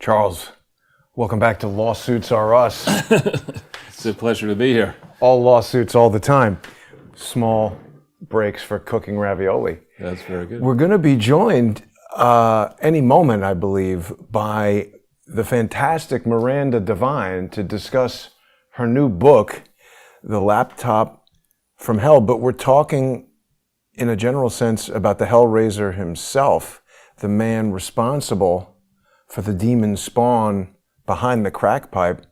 Charles, welcome back to Lawsuits Are Us. It's a pleasure to be here. All lawsuits all the time. Small breaks for cooking ravioli. That's very good. We're going to be joined any moment, I believe, by the fantastic Miranda Devine to discuss her new book, The Laptop from Hell. But we're talking in a general sense about the HELLRAISER himself, the man responsible for the demon spawn behind the crack pipe.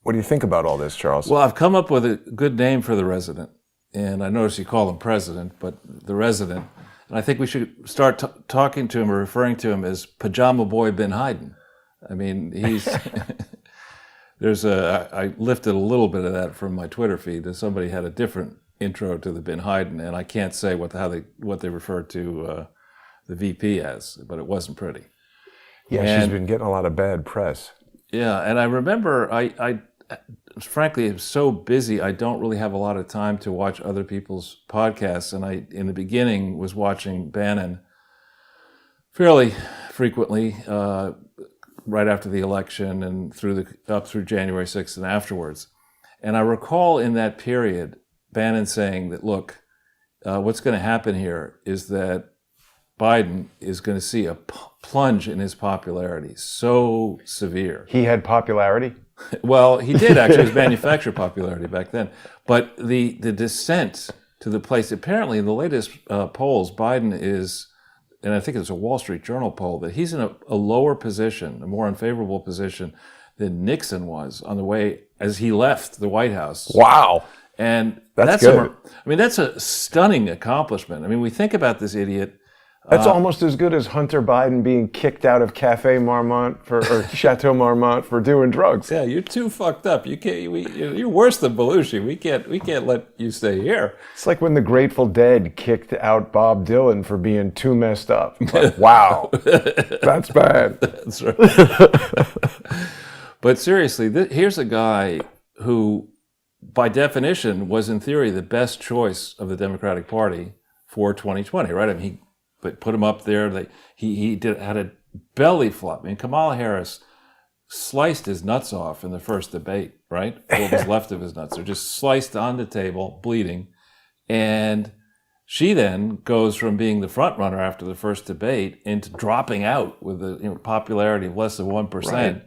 What do you think about all this, Charles? Well, I've come up with a good name for the resident. And I notice you call him president, but the resident. And I think we should start talking to him or referring to him as Pajama Boy Bin Hayden. I mean, he's... I lifted a little bit of that from my Twitter feed. That somebody had a different intro to the Bin Hayden, and I can't say what they referred to the VP as, but it wasn't pretty. Yeah, she's been getting a lot of bad press. Yeah, and I remember I frankly am so busy I don't really have a lot of time to watch other people's podcasts, and I in the beginning was watching Bannon fairly frequently right after the election and up through January 6th and afterwards. And I recall in that period Bannon saying that, look, what's going to happen here is that Biden is going to see a plunge in his popularity so severe. He had popularity? Well, he did actually. His manufactured popularity back then. But the descent to the place, apparently in the latest polls, Biden is, and I think it's a Wall Street Journal poll, that he's in a lower position, a more unfavorable position than Nixon was on the way as he left the White House. Wow. And that's good. That's a stunning accomplishment. I mean, we think about this idiot. That's almost as good as Hunter Biden being kicked out of Cafe Marmont or Chateau Marmont for doing drugs. Yeah, you're too fucked up. You can't. You're worse than Belushi. We can't let you stay here. It's like when the Grateful Dead kicked out Bob Dylan for being too messed up. Like, wow, that's bad. That's right. But seriously, here's a guy who, by definition, was in theory the best choice of the Democratic Party for 2020. Right? I mean, But put him up there. He had a belly flop. I mean, Kamala Harris sliced his nuts off in the first debate, right? What was left of his nuts are just sliced on the table, bleeding. And she then goes from being the front runner after the first debate into dropping out with a popularity of less than 1%. Right.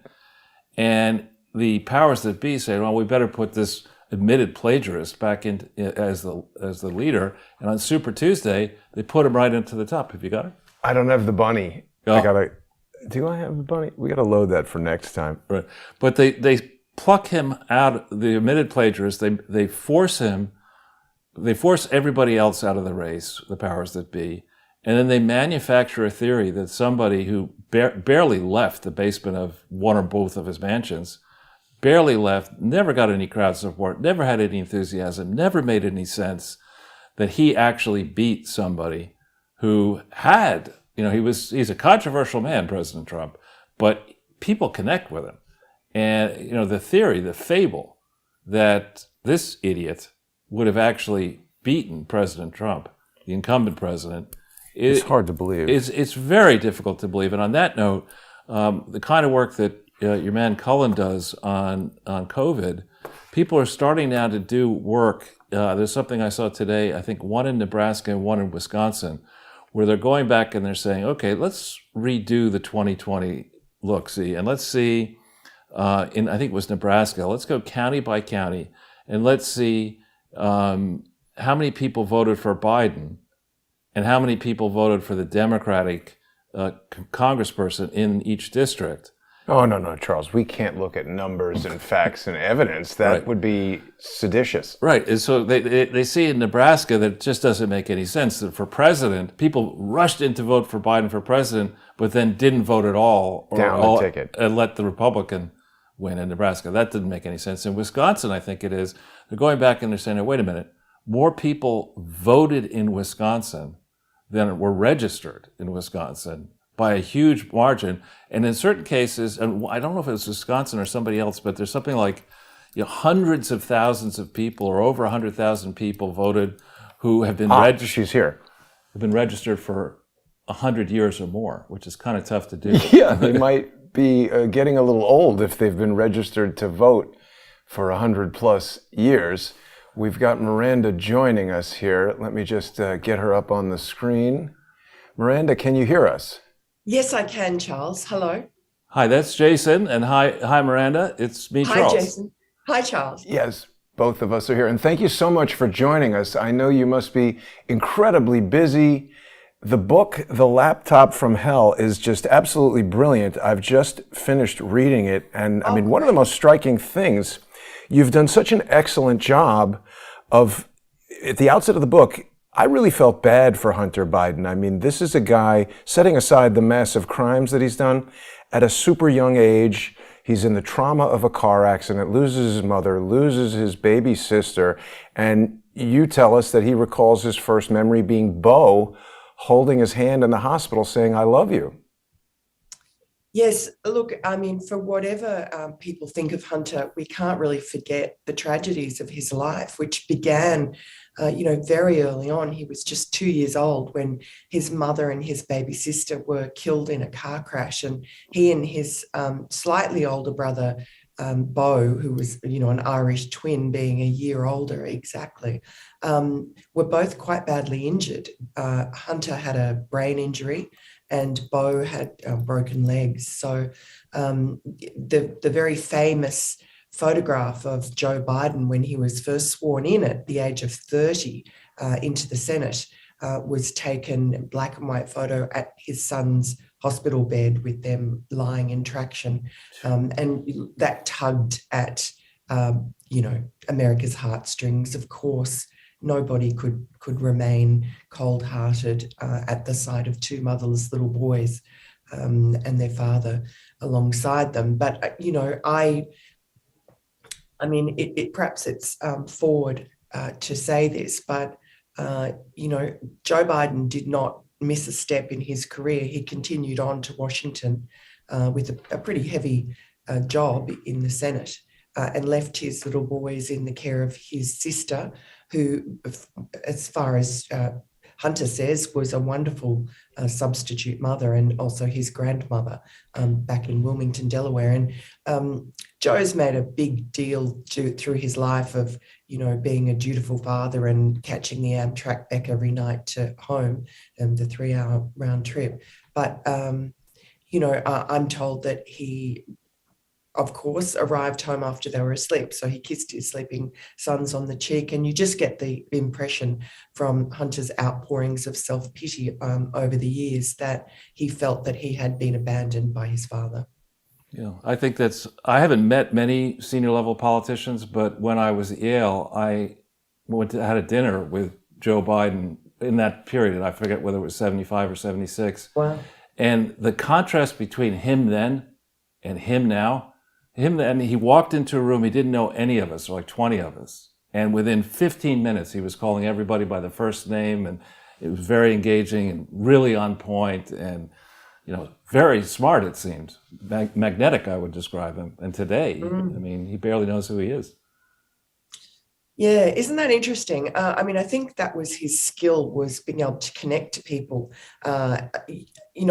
And the powers that be say, well, we better put this admitted plagiarist back in as the leader, and on Super Tuesday they put him right into the top. Have you got it? I don't have the bunny. Oh. Do I have the bunny? We gotta load that for next time. Right, but they pluck him out. The admitted plagiarist. They force him. They force everybody else out of the race. The powers that be, and then they manufacture a theory that somebody who barely left the basement of one or both of his mansions. Barely left, never got any crowd support, never had any enthusiasm, never made any sense that he actually beat somebody who had, he's a controversial man, President Trump, but people connect with him. And, the theory, the fable that this idiot would have actually beaten President Trump, the incumbent president, it's hard to believe. It's very difficult to believe. And on that note, the kind of work that your man Cullen does on COVID, people are starting now to do work. There's something I saw today, I think one in Nebraska and one in Wisconsin, where they're going back and they're saying, okay, let's redo the 2020 look-see, and let's see, I think it was Nebraska, let's go county by county, and let's see how many people voted for Biden and how many people voted for the Democratic congressperson in each district. Oh, no, Charles. We can't look at numbers and facts and evidence. That would be seditious. Right. And so they see in Nebraska that it just doesn't make any sense. That for president, people rushed in to vote for Biden for president, but then didn't vote at all. Down the ticket. And let the Republican win in Nebraska. That didn't make any sense. In Wisconsin, I think it is, they're going back and they're saying, oh, wait a minute, more people voted in Wisconsin than were registered in Wisconsin by a huge margin. And in certain cases, and I don't know if it was Wisconsin or somebody else, but there's something like hundreds of thousands of people or over 100,000 people voted who have been registered. She's here. Have been registered for 100 years or more, which is kind of tough to do. Yeah, they might be getting a little old if they've been registered to vote for 100+ years. We've got Miranda joining us here. Let me just get her up on the screen. Miranda, can you hear us? Yes, I can, Charles. Hello. Hi, that's Jason, and hi, Miranda. It's me, Hi, Charles. Jason. Hi, Charles. Yes, both of us are here. And thank you so much for joining us. I know you must be incredibly busy. The book, The Laptop from Hell, is just absolutely brilliant. I've just finished reading it. And I mean, one of the most striking things, you've done such an excellent job of, at the outset of the book, I really felt bad for Hunter Biden. I mean, this is a guy, setting aside the massive crimes that he's done, at a super young age, he's in the trauma of a car accident, loses his mother, loses his baby sister, and you tell us that he recalls his first memory being Bo holding his hand in the hospital saying, "I love you." Yes, look, I mean, for whatever people think of Hunter, we can't really forget the tragedies of his life, which began, very early on. He was just 2 years old when his mother and his baby sister were killed in a car crash. And he and his slightly older brother, Bo, who was, an Irish twin, being a year older exactly, were both quite badly injured. Hunter had a brain injury, and Bo had broken legs. So the very famous photograph of Joe Biden when he was first sworn in at the age of 30 into the Senate was taken, black and white photo, at his son's hospital bed with them lying in traction. And that tugged at, America's heartstrings. Of course, nobody could remain cold-hearted at the sight of two motherless little boys and their father alongside them. But I mean, perhaps it's forward to say this, but Joe Biden did not miss a step in his career. He continued on to Washington with a pretty heavy job in the Senate. And left his little boys in the care of his sister, who, as far as Hunter says, was a wonderful substitute mother, and also his grandmother back in Wilmington, Delaware. And Joe's made a big deal through his life of, being a dutiful father and catching the Amtrak back every night to home, and the 3-hour round trip. But, I'm told that he, of course, arrived home after they were asleep. So he kissed his sleeping sons on the cheek. And you just get the impression from Hunter's outpourings of self-pity over the years that he felt that he had been abandoned by his father. Yeah, I think I haven't met many senior level politicians, but when I was at Yale, I had a dinner with Joe Biden in that period. I forget whether it was 75 or 76. Wow. And the contrast between him then and him now, and he walked into a room, he didn't know any of us, or like 20 of us. And within 15 minutes, he was calling everybody by the first name, and it was very engaging and really on point, and, very smart, it seemed. Magnetic, I would describe him. And today, I mean, he barely knows who he is. Yeah, isn't that interesting? I think that was his skill, was being able to connect to people. He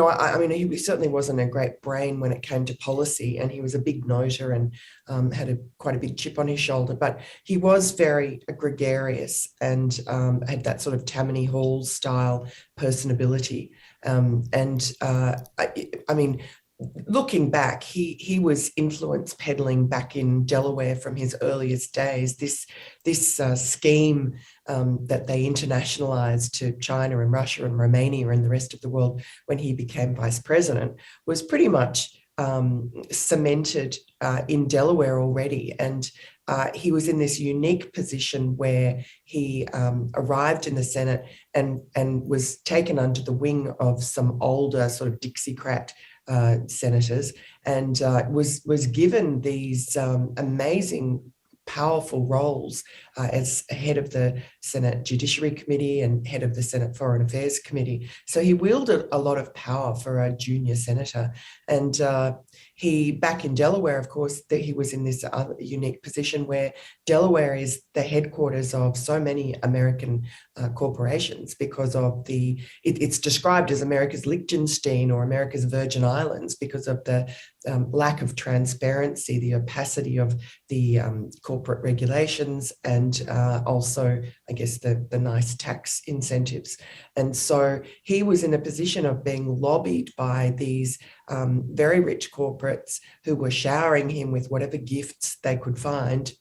certainly wasn't a great brain when it came to policy, and he was a big noter and had quite a big chip on his shoulder, but he was very gregarious and had that sort of Tammany Hall style personability. Looking back, he was influence peddling back in Delaware from his earliest days. This scheme that they internationalized to China and Russia and Romania and the rest of the world when he became vice president was pretty much cemented in Delaware already. And he was in this unique position where he arrived in the Senate and was taken under the wing of some older sort of Dixiecrat senators, and was given these amazing, powerful roles as head of the Senate Judiciary Committee and head of the Senate Foreign Affairs Committee. So he wielded a lot of power for a junior senator. And back in Delaware, of course, that he was in this other unique position where Delaware is the headquarters of so many American corporations because of it's described as America's Liechtenstein or America's Virgin Islands because of the lack of transparency, the opacity of the corporate regulations, and also, I guess, the nice tax incentives. And so he was in a position of being lobbied by these very rich corporates who were showering him with whatever gifts they could find.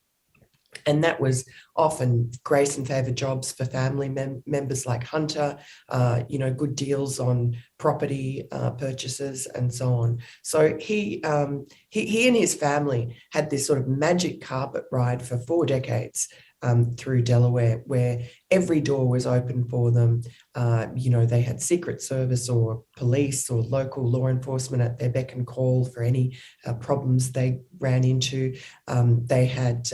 And that was often grace and favor jobs for family members like Hunter, good deals on property purchases and so on. So he and his family had this sort of magic carpet ride for 4 decades through Delaware, where every door was open for them. They had Secret Service or police or local law enforcement at their beck and call for any problems they ran into. They had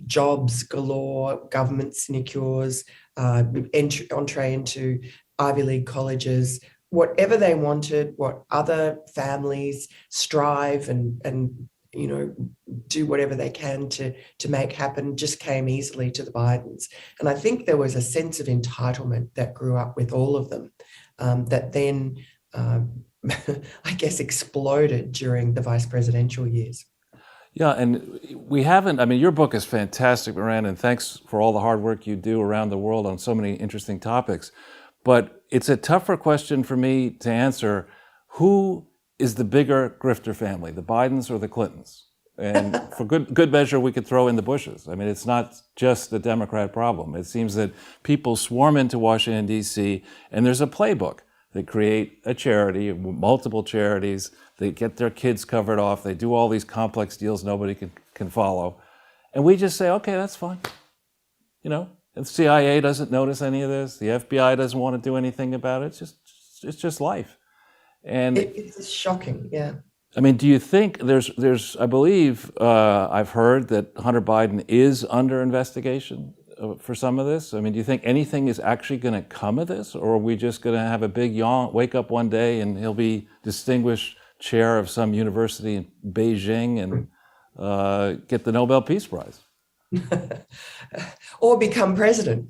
jobs galore, government sinecures, entree into Ivy League colleges, whatever they wanted, what other families strive and do whatever they can to make happen, just came easily to the Bidens. And I think there was a sense of entitlement that grew up with all of them that then, I guess, exploded during the vice presidential years. Yeah, and we haven't, I mean, your book is fantastic, Miranda, and thanks for all the hard work you do around the world on so many interesting topics. But it's a tougher question for me to answer. Who is the bigger grifter family, the Bidens or the Clintons? And for good measure, we could throw in the Bushes. I mean, it's not just the Democrat problem. It seems that people swarm into Washington, D.C., and there's a playbook. They create a charity, multiple charities. They get their kids covered off. They do all these complex deals nobody can follow. And we just say, okay, that's fine. And the CIA doesn't notice any of this. The FBI doesn't want to do anything about it. It's just life. And it's shocking, yeah. I mean, do you think there's I believe I've heard that Hunter Biden is under investigation for some of this? I mean, do you think anything is actually going to come of this, or are we just going to have a big yawn, wake up one day and he'll be distinguished chair of some university in Beijing and get the Nobel Peace Prize? Or become president.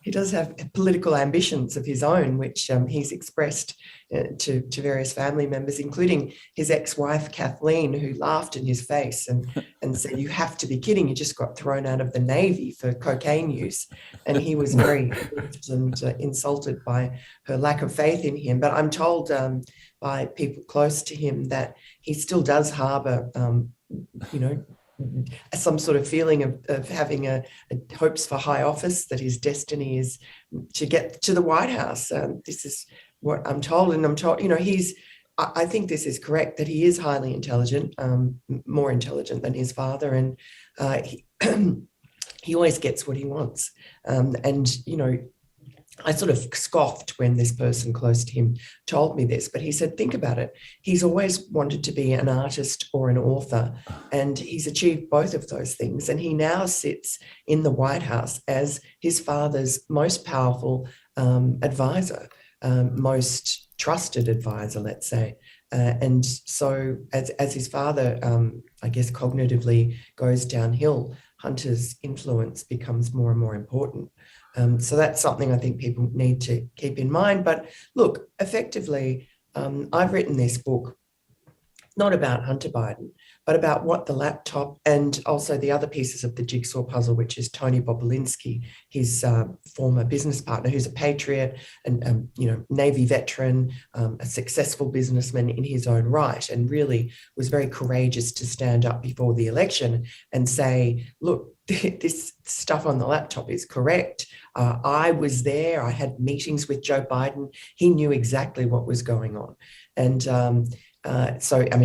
He does have political ambitions of his own, which he's expressed to various family members, including his ex-wife, Kathleen, who laughed in his face and said, "You have to be kidding, you just got thrown out of the Navy for cocaine use." And he was very moved and insulted by her lack of faith in him. But I'm told by people close to him that he still does harbor, some sort of feeling of having a hopes for high office, that his destiny is to get to the White House. This is what I'm told, and I'm told, I think this is correct, that he is highly intelligent, more intelligent than his father, and he always gets what he wants. I sort of scoffed when this person close to him told me this, but he said, think about it. He's always wanted to be an artist or an author, and he's achieved both of those things. And he now sits in the White House as his father's most powerful advisor, most trusted advisor, let's say. And so as his father, I guess, cognitively goes downhill, Hunter's influence becomes more and more important. So that's something I think people need to keep in mind. But look, effectively, I've written this book not about Hunter Biden, but about what the laptop and also the other pieces of the jigsaw puzzle, which is Tony Bobulinski, his former business partner, who's a patriot and Navy veteran, a successful businessman in his own right, and really was very courageous to stand up before the election and say, look, this stuff on the laptop is correct. I was there. I had meetings with Joe Biden. He knew exactly what was going on. And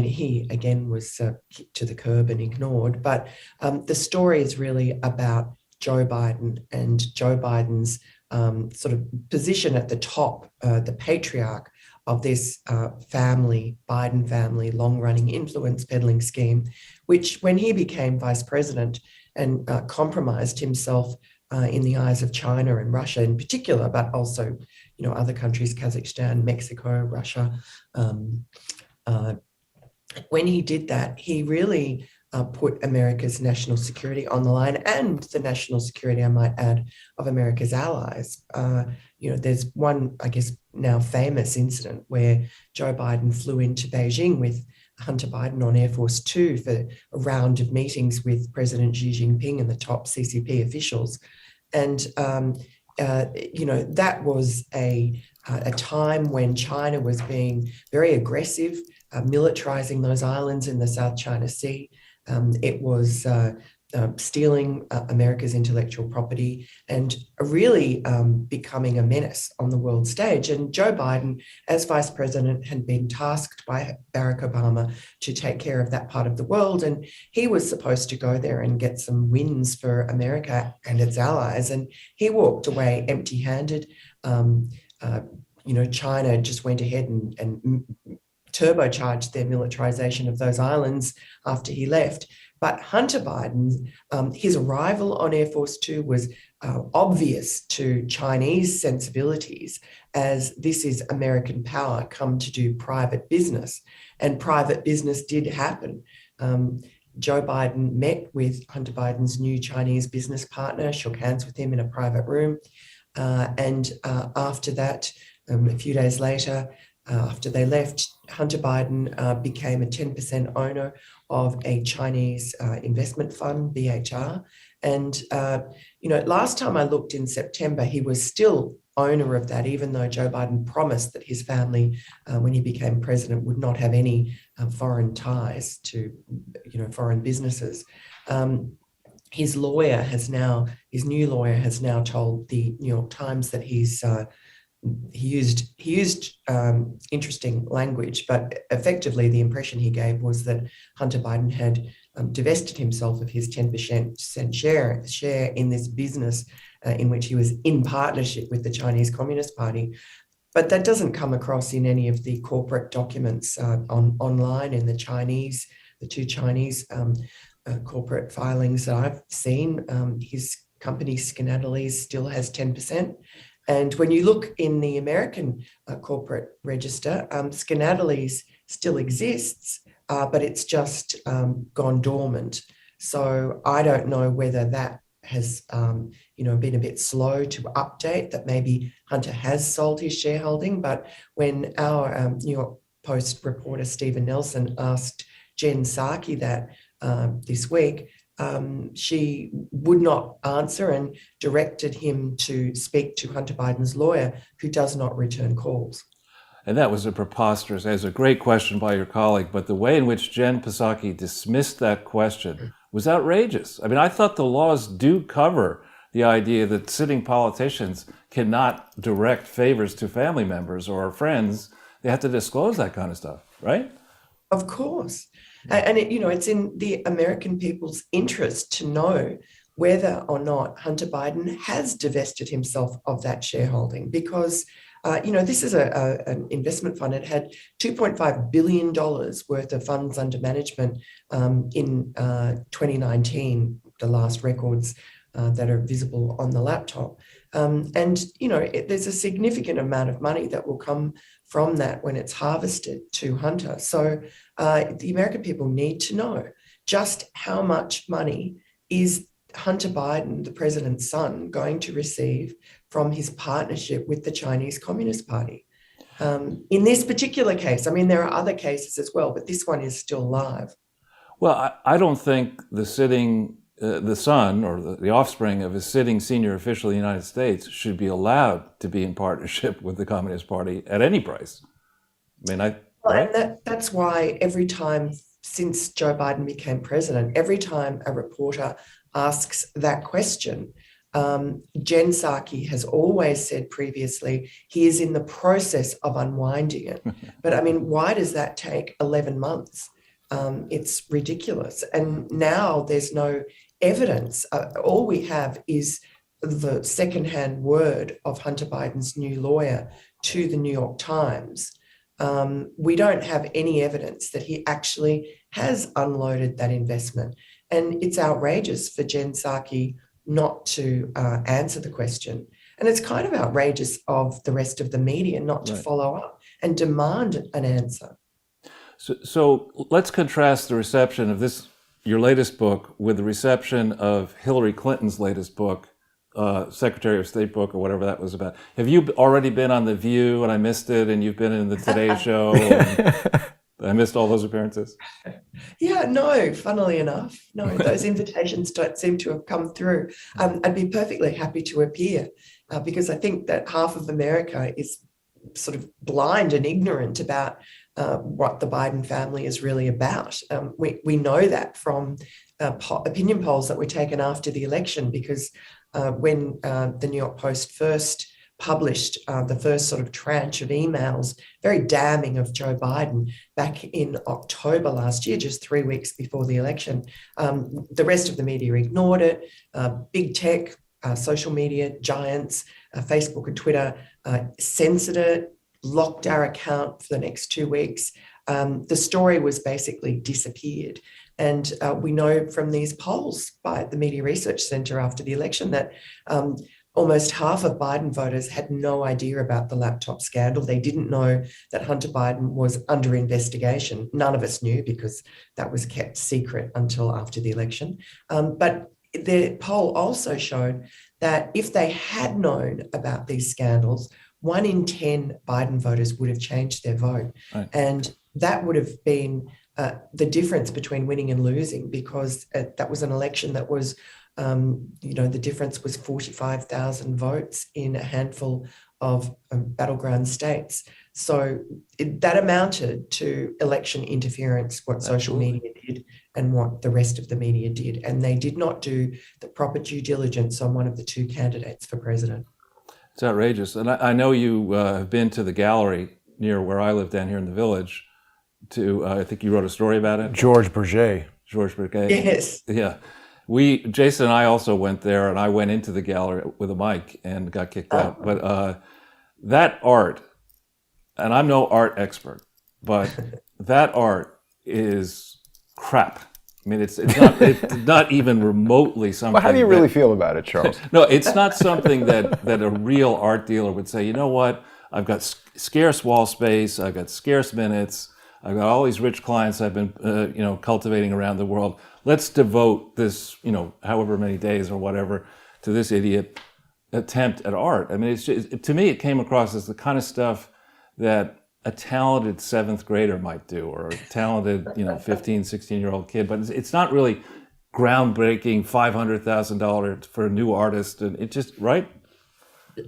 he, again, was kicked to the curb and ignored. But the story is really about Joe Biden and Joe Biden's sort of position at the top, the patriarch of this Biden family, long-running influence peddling scheme, which when he became vice president and compromised himself in the eyes of China and Russia in particular, but also, other countries, Kazakhstan, Mexico, Russia, When he did that, he really put America's national security on the line, and the national security, I might add, of America's allies. There's one, I guess, now famous incident where Joe Biden flew into Beijing with Hunter Biden on Air Force Two for a round of meetings with President Xi Jinping and the top CCP officials. And, that was a time when China was being very aggressive, militarizing those islands in the South China Sea. It was stealing America's intellectual property and really becoming a menace on the world stage. And Joe Biden, as vice president, had been tasked by Barack Obama to take care of that part of the world. And he was supposed to go there and get some wins for America and its allies. And he walked away empty-handed. China just went ahead and turbocharged their militarization of those islands after he left. But Hunter Biden, his arrival on Air Force Two was obvious to Chinese sensibilities, as this is American power come to do private business. And private business did happen. Joe Biden met with Hunter Biden's new Chinese business partner, shook hands with him in a private room. And after that, a few days later, after they left, Hunter Biden became a 10% owner of a Chinese investment fund, BHR. And, last time I looked in September, he was still owner of that, even though Joe Biden promised that his family, when he became president, would not have any foreign ties to, foreign businesses. His new lawyer has now told the New York Times that he used interesting language, but effectively the impression he gave was that Hunter Biden had divested himself of his 10% share in this business in which he was in partnership with the Chinese Communist Party. But that doesn't come across in any of the corporate documents online in the two Chinese corporate filings that I've seen. His company Skenatalese still has 10%. And when you look in the American corporate register, Skenatalese still exists, but it's just gone dormant. So I don't know whether that has been a bit slow to update, that maybe Hunter has sold his shareholding. But when our New York Post reporter Stephen Nelson asked Jen Psaki that this week, she would not answer and directed him to speak to Hunter Biden's lawyer, who does not return calls. And that was a great question by your colleague, but the way in which Jen Psaki dismissed that question was outrageous. I mean, I thought the laws do cover the idea that sitting politicians cannot direct favors to family members or friends. They have to disclose that kind of stuff, right? Of course. And it's in the American people's interest to know whether or not Hunter Biden has divested himself of that shareholding, because this is an investment fund. It had $2.5 billion worth of funds under management in 2019, the last records that are visible on the laptop. There's a significant amount of money that will come from that when it's harvested to Hunter. So the American people need to know just how much money is Hunter Biden, the president's son, going to receive from his partnership with the Chinese Communist Party. In this particular case, I mean, there are other cases as well, but this one is still live. Well, I don't think the son or the offspring of a sitting senior official of the United States should be allowed to be in partnership with the Communist Party at any price. I mean, right? And that's why every time since Joe Biden became president, every time a reporter asks that question, Jen Psaki has always said previously he is in the process of unwinding it. But I mean, why does that take 11 months? It's ridiculous. And now there's no evidence. All we have is the secondhand word of Hunter Biden's new lawyer to the New York Times. We don't have any evidence that he actually has unloaded that investment. And it's outrageous for Jen Psaki not to answer the question. And it's kind of outrageous of the rest of the media not to follow up and demand an answer. So let's contrast the reception of this, your latest book, with the reception of Hillary Clinton's latest book, Secretary of State book, or whatever that was about. Have you already been on The View and I missed it, and you've been in the Today Show? And I missed all those appearances? Yeah, no, funnily enough, no, those invitations don't seem to have come through. I'd be perfectly happy to appear because I think that half of America is sort of blind and ignorant about what the Biden family is really about. We know that from opinion polls that were taken after the election, because when the New York Post first published the first sort of tranche of emails, very damning of Joe Biden back in October last year, just 3 weeks before the election, the rest of the media ignored it. Big tech, social media giants, Facebook and Twitter censored it, locked our account for the next 2 weeks. The story was basically disappeared. And we know from these polls by the Media Research Center after the election that almost half of Biden voters had no idea about the laptop scandal. They didn't know that Hunter Biden was under investigation. None of us knew because that was kept secret until after the election. But the poll also showed that if they had known about these scandals, 1 in 10 Biden voters would have changed their vote. Right. And that would have been the difference between winning and losing, because that was an election that was, the difference was 45,000 votes in a handful of battleground states. So that amounted to election interference, what social media did and what the rest of the media did. And they did not do the proper due diligence on one of the 2 candidates for president. It's outrageous. And I know you have been to the gallery near where I live down here in the Village. I think you wrote a story about it. George Berger. Yes. Yeah. Jason and I also went there, and I went into the gallery with a mic and got kicked out. But that art, and I'm no art expert, but that art is crap. I mean, it's not even remotely something. Well, how do you really feel about it, Charles? No, it's not something that a real art dealer would say, you know what, I've got scarce wall space, I've got scarce minutes, I've got all these rich clients I've been cultivating around the world. Let's devote this, however many days or whatever, to this idiot attempt at art. I mean, to me, it came across as the kind of stuff that a talented 7th grader might do, or a talented, 15, 16-year-old kid. But it's not really groundbreaking, $500,000 for a new artist. And it just, right?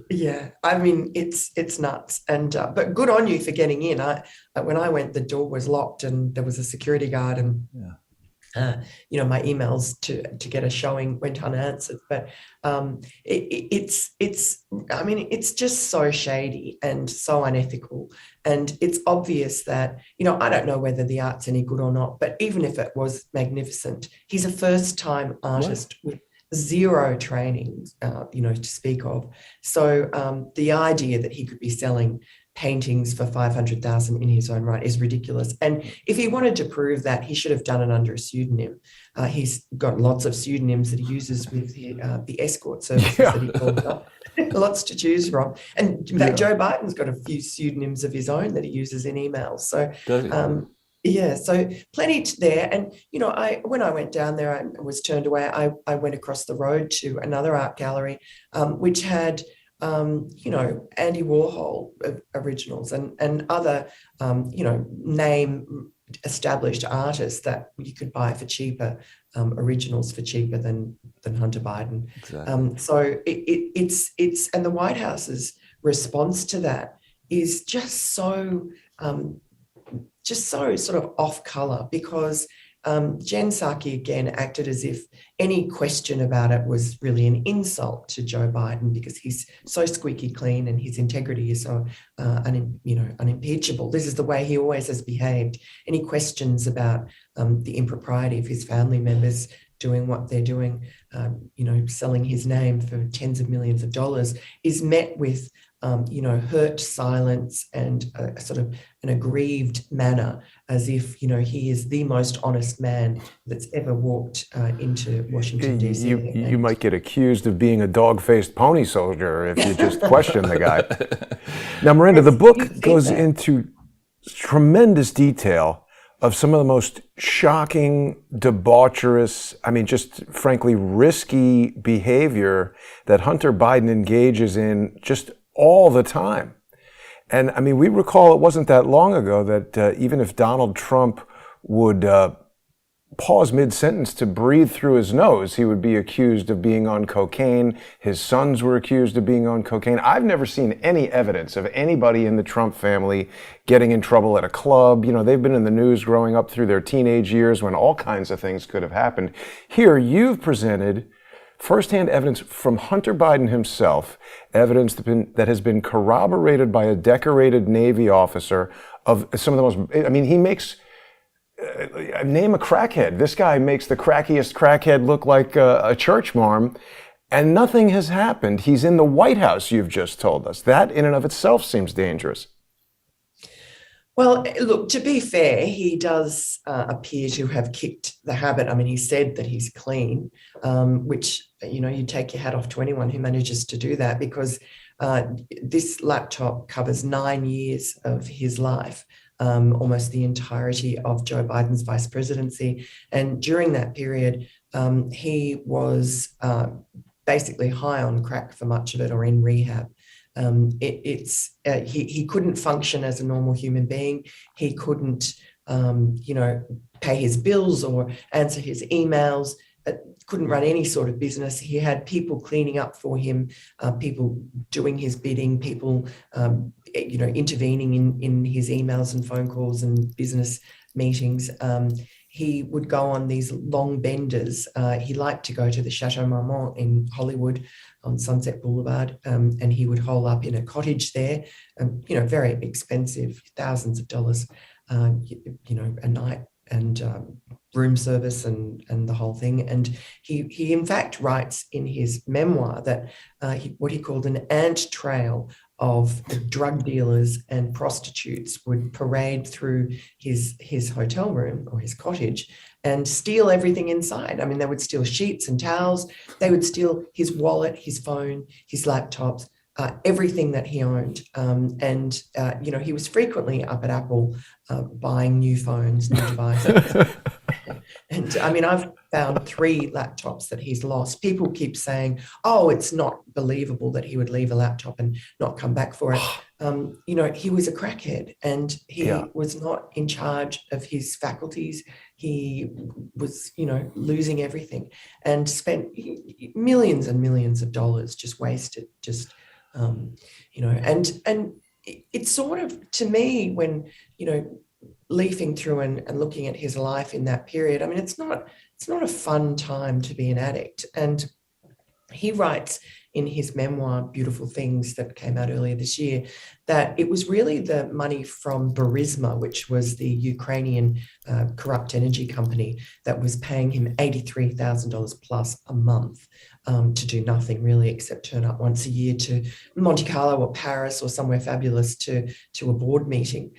Yeah, I mean, it's nuts. And but good on you for getting in. When I went, the door was locked and there was a security guard, and my emails to get a showing went unanswered. But it's just so shady and so unethical. And it's obvious that, I don't know whether the art's any good or not, but even if it was magnificent, he's a first-time artist with zero training, to speak of. So the idea that he could be selling paintings for $500,000 in his own right is ridiculous. And if he wanted to prove that, he should have done it under a pseudonym. He's got lots of pseudonyms that he uses with the escort services that he calls up. Lots to choose from. And in fact, Joe Biden's got a few pseudonyms of his own that he uses in emails. So so plenty there. And, when I went down there, I was turned away. I went across the road to another art gallery, which had, Andy Warhol originals and other, name established artists that you could buy for cheaper, originals for cheaper than Hunter Biden. Exactly. So it's and the White House's response to that is just so sort of off color, because Jen Psaki again acted as if any question about it was really an insult to Joe Biden, because he's so squeaky clean and his integrity is so unimpeachable. This is the way he always has behaved. Any questions about the impropriety of his family members doing what they're doing, selling his name for tens of millions of dollars, is met with hurt silence and a sort of an aggrieved manner, as if, he is the most honest man that's ever walked into Washington, D.C. You might get accused of being a dog-faced pony soldier if you just question the guy. Now, Miranda, the book goes into tremendous detail of some of the most shocking, debaucherous, I mean, just frankly risky behavior that Hunter Biden engages in just all the time. And I mean, we recall it wasn't that long ago that even if Donald Trump would pause mid-sentence to breathe through his nose, he would be accused of being on cocaine. His sons were accused of being on cocaine. I've never seen any evidence of anybody in the Trump family getting in trouble at a club. You know, they've been in the news growing up through their teenage years when all kinds of things could have happened. Here, you've presented firsthand evidence from Hunter Biden himself, evidence that has been corroborated by a decorated Navy officer of some of the most, I mean, he makes, name a crackhead. This guy makes the crackiest crackhead look like a church marm, and nothing has happened. He's in the White House, you've just told us. That in and of itself seems dangerous. Well, look, to be fair, he does appear to have kicked the habit. I mean, he said that he's clean, which, you know, you take your hat off to anyone who manages to do that, because this laptop covers 9 years of his life, almost the entirety of Joe Biden's vice presidency. And during that period, he was basically high on crack for much of it, or in rehab. He couldn't function as a normal human being. He couldn't, pay his bills or answer his emails. Couldn't run any sort of business. He had people cleaning up for him, people doing his bidding, people, intervening in his emails and phone calls and business meetings. He would go on these long benders. He liked to go to the Chateau Marmont in Hollywood on Sunset Boulevard, and he would hole up in a cottage there, very expensive, thousands of dollars, a night, and room service and the whole thing. And he in fact writes in his memoir that what he called an ant trail of drug dealers and prostitutes would parade through his hotel room or his cottage and steal everything inside. I mean, they would steal sheets and towels. They would steal his wallet, his phone, his laptops, everything that he owned. He was frequently up at Apple buying new phones, new devices. And I mean, I've found 3 laptops that he's lost. People keep saying, oh, it's not believable that he would leave a laptop and not come back for it. He was a crackhead, and he was not in charge of his faculties. He was, losing everything, and spent millions and millions of dollars just wasted, and it's sort of, to me, when, leafing through and looking at his life in that period, I mean, it's not a fun time to be an addict. And he writes in his memoir, Beautiful Things, that came out earlier this year, that it was really the money from Burisma, which was the Ukrainian corrupt energy company, that was paying him $83,000 plus a month to do nothing really except turn up once a year to Monte Carlo or Paris or somewhere fabulous to a board meeting.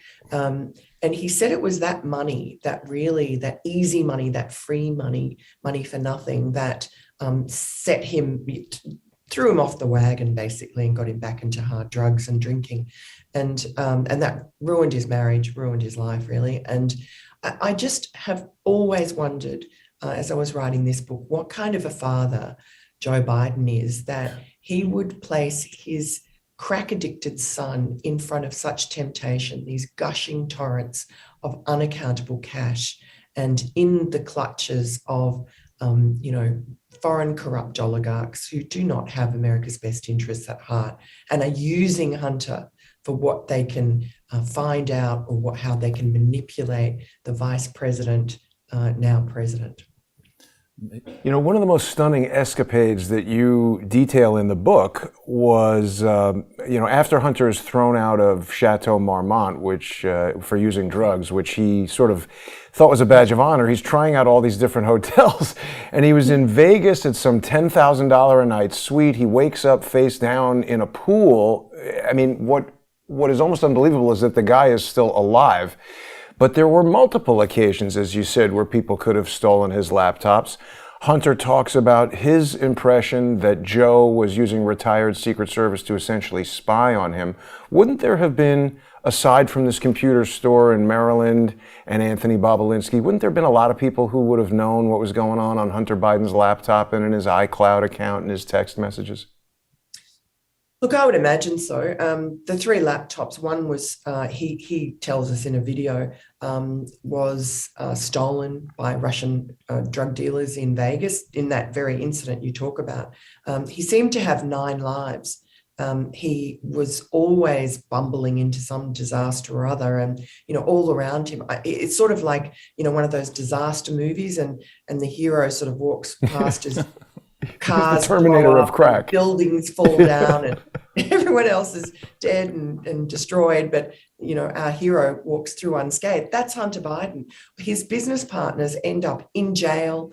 And he said it was that money, that easy money, that free money for nothing, that set him, threw him off the wagon basically, and got him back into hard drugs and drinking. And that ruined his marriage, ruined his life really. And I just have always wondered, as I was writing this book, what kind of a father Joe Biden is, that he would place his crack-addicted son in front of such temptation, these gushing torrents of unaccountable cash, and in the clutches of, foreign corrupt oligarchs who do not have America's best interests at heart and are using Hunter for what they can find out, or how they can manipulate the vice president, now president. One of the most stunning escapades that you detail in the book was, after Hunter is thrown out of Chateau Marmont, which for using drugs, which he sort of thought was a badge of honor. He's trying out all these different hotels, and he was in Vegas at some $10,000 a night suite. He wakes up face down in a pool. I mean, what is almost unbelievable is that the guy is still alive. But there were multiple occasions, as you said, where people could have stolen his laptops. Hunter talks about his impression that Joe was using retired Secret Service to essentially spy on him. Wouldn't there have been, aside from this computer store in Maryland and Anthony Bobolinsky, wouldn't there have been a lot of people who would have known what was going on Hunter Biden's laptop and in his iCloud account and his text messages? Look, I would imagine so. The 3 laptops, one was, he tells us in a video, was stolen by Russian drug dealers in Vegas in that very incident you talk about. He seemed to have 9 lives. He was always bumbling into some disaster or other, and all around him, it's sort of like one of those disaster movies, and the hero sort of walks past his cars, the Terminator of crack, buildings fall down, and everyone else is dead and destroyed, but our hero walks through unscathed. That's Hunter Biden. His business partners end up in jail,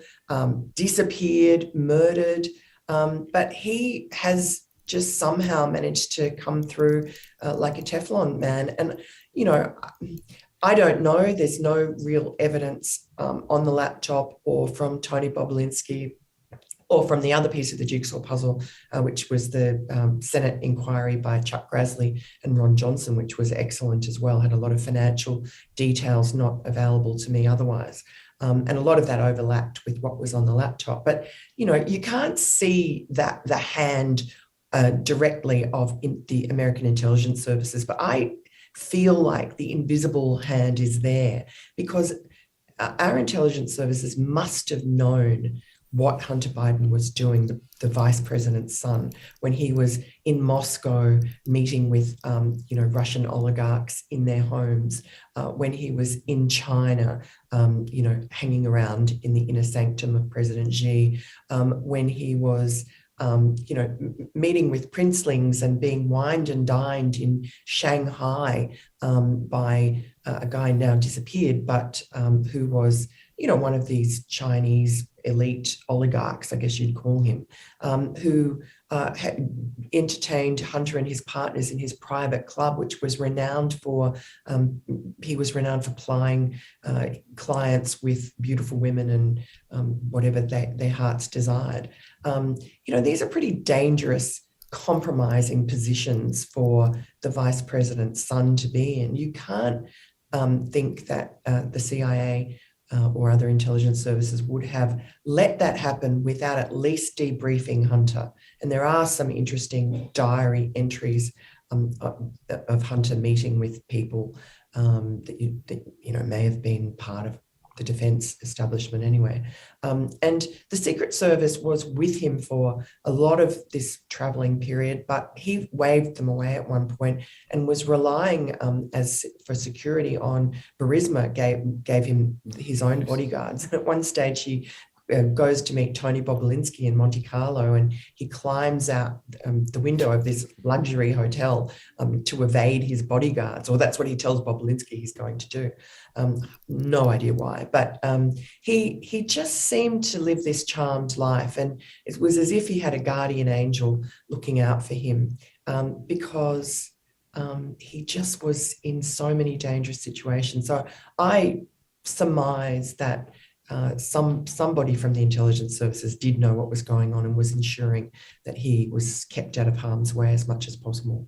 disappeared, murdered, but he has just somehow managed to come through like a Teflon man. And I don't know. There's no real evidence on the laptop or from Tony Bobolinsky or from the other piece of the jigsaw puzzle, which was the Senate inquiry by Chuck Grassley and Ron Johnson, which was excellent as well, had a lot of financial details not available to me otherwise. And a lot of that overlapped with what was on the laptop. But, you can't see that the hand directly of the American intelligence services, but I feel like the invisible hand is there because our intelligence services must have known what Hunter Biden was doing, the vice president's son, when he was in Moscow meeting with, Russian oligarchs in their homes, when he was in China, hanging around in the inner sanctum of President Xi, when he was, meeting with princelings and being wined and dined in Shanghai by a guy now disappeared, but who was, one of these Chinese elite oligarchs, I guess you'd call him, who had entertained Hunter and his partners in his private club, which was renowned for, he was renowned for plying clients with beautiful women and whatever their hearts desired. These are pretty dangerous, compromising positions for the vice president's son to be in. You can't think that the CIA or other intelligence services would have let that happen without at least debriefing Hunter. And there are some interesting diary entries of Hunter meeting with people that may have been part of the defense establishment anyway. And the Secret Service was with him for a lot of this traveling period, but he waved them away at one point and was relying as for security on Burisma, gave him his own bodyguards. And at one stage, he goes to meet Tony Bobolinsky in Monte Carlo, and he climbs out the window of this luxury hotel to evade his bodyguards, or that's what he tells Bobolinsky he's going to do. No idea why, but he just seemed to live this charmed life, and it was as if he had a guardian angel looking out for him because he just was in so many dangerous situations. So I surmise that somebody from the intelligence services did know what was going on and was ensuring that he was kept out of harm's way as much as possible.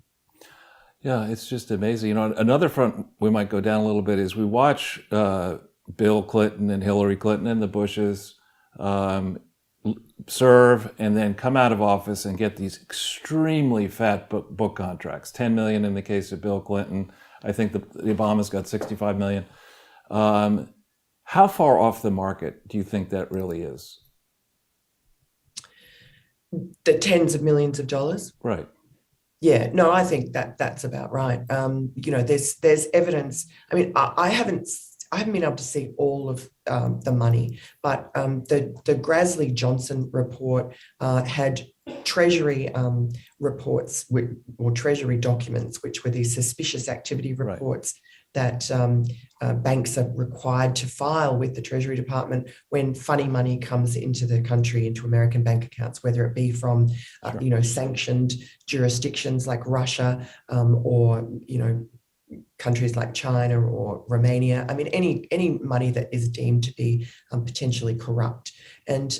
Yeah, it's just amazing. Another front we might go down a little bit is we watch Bill Clinton and Hillary Clinton and the Bushes serve and then come out of office and get these extremely fat book contracts. 10 million in the case of Bill Clinton. I think the Obamas got 65 million. How far off the market do you think that really is? The tens of millions of dollars? Right. Yeah, no, I think that's about right. There's evidence. I mean, I haven't been able to see all of the money, but the Grassley Johnson report had Treasury reports or Treasury documents, which were these suspicious activity reports that banks are required to file with the Treasury Department when funny money comes into the country, into American bank accounts, whether it be from, sanctioned jurisdictions like Russia or, countries like China or Romania. I mean, any money that is deemed to be potentially corrupt, and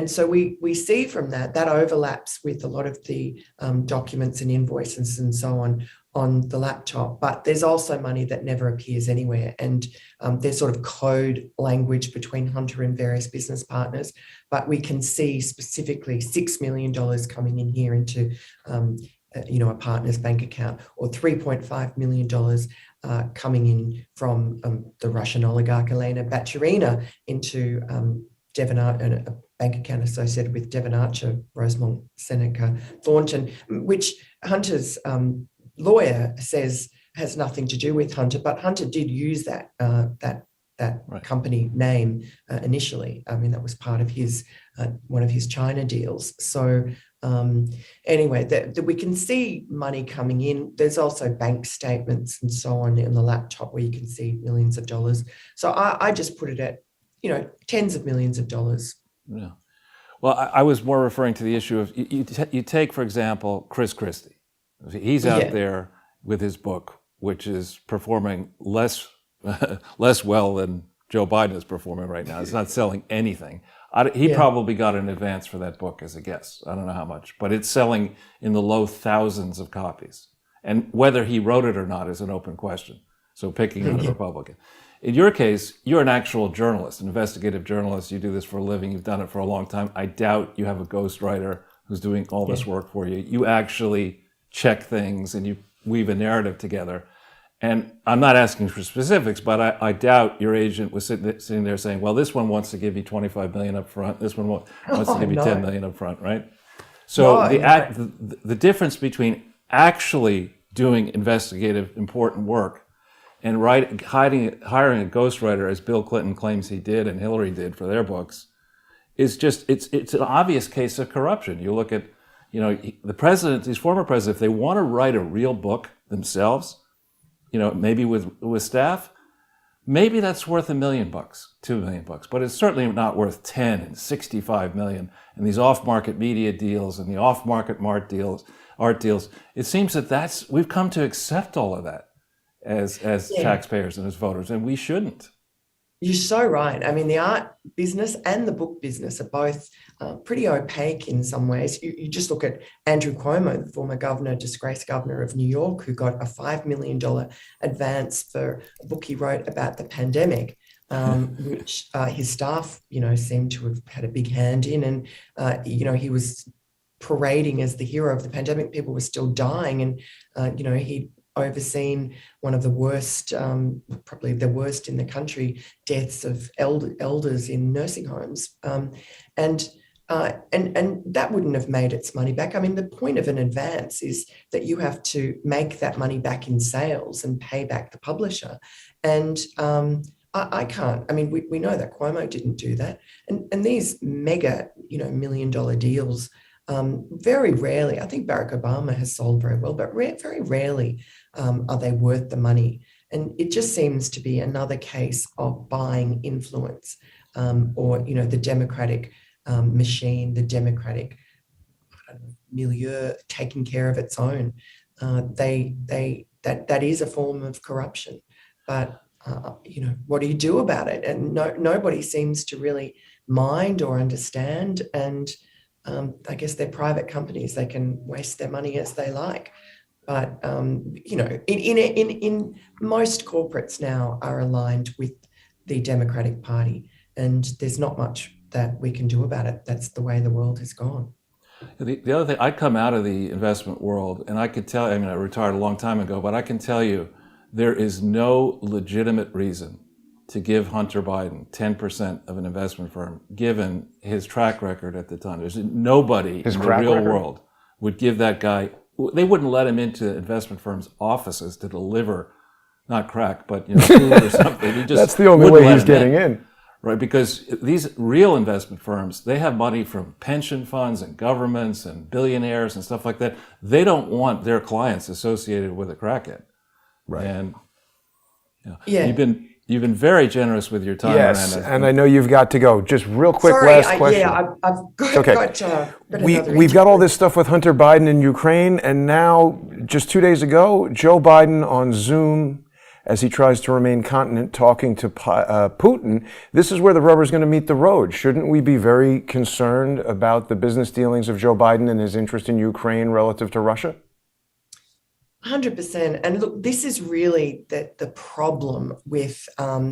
so we see from that overlaps with a lot of the documents and invoices and so on the laptop. But there's also money that never appears anywhere, and there's sort of code language between Hunter and various business partners. But we can see specifically $6 million coming in here into a partner's bank account, or $3.5 million coming in from the Russian oligarch Elena Baturina into Devon a bank account associated with Devon Archer, Rosemont Seneca Thornton, which Hunter's lawyer says has nothing to do with Hunter, but Hunter did use that Right. company name initially. I mean, that was part of his one of his China deals. So anyway, we can see money coming in. There's also bank statements and so on in the laptop where you can see millions of dollars. So I just put it at, tens of millions of dollars. Yeah. Well, I was more referring to the issue of, you take, for example, Chris Christie. He's out there with his book, which is performing less well than Joe Biden is performing right now. It's not selling anything. He probably got an advance for that book as a guess. I don't know how much, but it's selling in the low thousands of copies. And whether he wrote it or not is an open question. So picking on a Republican. In your case, you're an actual journalist, an investigative journalist. You do this for a living. You've done it for a long time. I doubt you have a ghostwriter who's doing all this work for you. You actually check things and you weave a narrative together. And I'm not asking for specifics, but I doubt your agent was sitting there saying, well, this one wants to give you $25 million up front. This one wants to give you $10 million up front, right? So the difference between actually doing investigative, important work and hiring a ghostwriter, as Bill Clinton claims he did and Hillary did for their books, is just, it's an obvious case of corruption. You look at, the president, these former presidents, if they want to write a real book themselves, maybe with staff, maybe that's worth $1 million, $2 million, but it's certainly not worth 10 and 65 million. And these off-market media deals and the off-market art deals. It seems that we've come to accept all of that as taxpayers and as voters, and we shouldn't. You're so right. I mean, the art business and the book business are both pretty opaque in some ways. You just look at Andrew Cuomo, the former disgraced governor of New York, who got a $5 million advance for a book he wrote about the pandemic, which his staff, seemed to have had a big hand in. And, he was parading as the hero of the pandemic. People were still dying. And, he overseen one of the worst, probably the worst in the country, deaths of elders in nursing homes. And that wouldn't have made its money back. I mean, the point of an advance is that you have to make that money back in sales and pay back the publisher. And I can't. I mean, we know that Cuomo didn't do that. And these mega, $1 million deals, very rarely, I think Barack Obama has sold very well, but very rarely are they worth the money. And it just seems to be another case of buying influence, or, the Democratic machine, the Democratic milieu taking care of its own. That is a form of corruption. But, what do you do about it? And nobody seems to really mind or understand. And I guess they're private companies. They can waste their money as they like. But, in most corporates now are aligned with the Democratic Party, and there's not much that we can do about it. That's the way the world has gone. The other thing, I come out of the investment world, and I could tell, I retired a long time ago, but I can tell you there is no legitimate reason to give Hunter Biden 10% of an investment firm, given his track record at the time. There's nobody in the real world would give that guy, they wouldn't let him into investment firms' offices to deliver, not crack, but food or something. That's the only way he's getting in. Right, because these real investment firms, they have money from pension funds and governments and billionaires and stuff like that. They don't want their clients associated with a crackhead. Right. And you've been very generous with your time, yes, Miranda. And I know you've got to go. Just real quick, last question. I've got We've got all this stuff with Hunter Biden in Ukraine, and now just 2 days ago, Joe Biden on Zoom as he tries to remain continent talking to Putin. This is where the rubber's going to meet the road. Shouldn't we be very concerned about the business dealings of Joe Biden and his interest in Ukraine relative to Russia? 100%. And look, this is really the problem with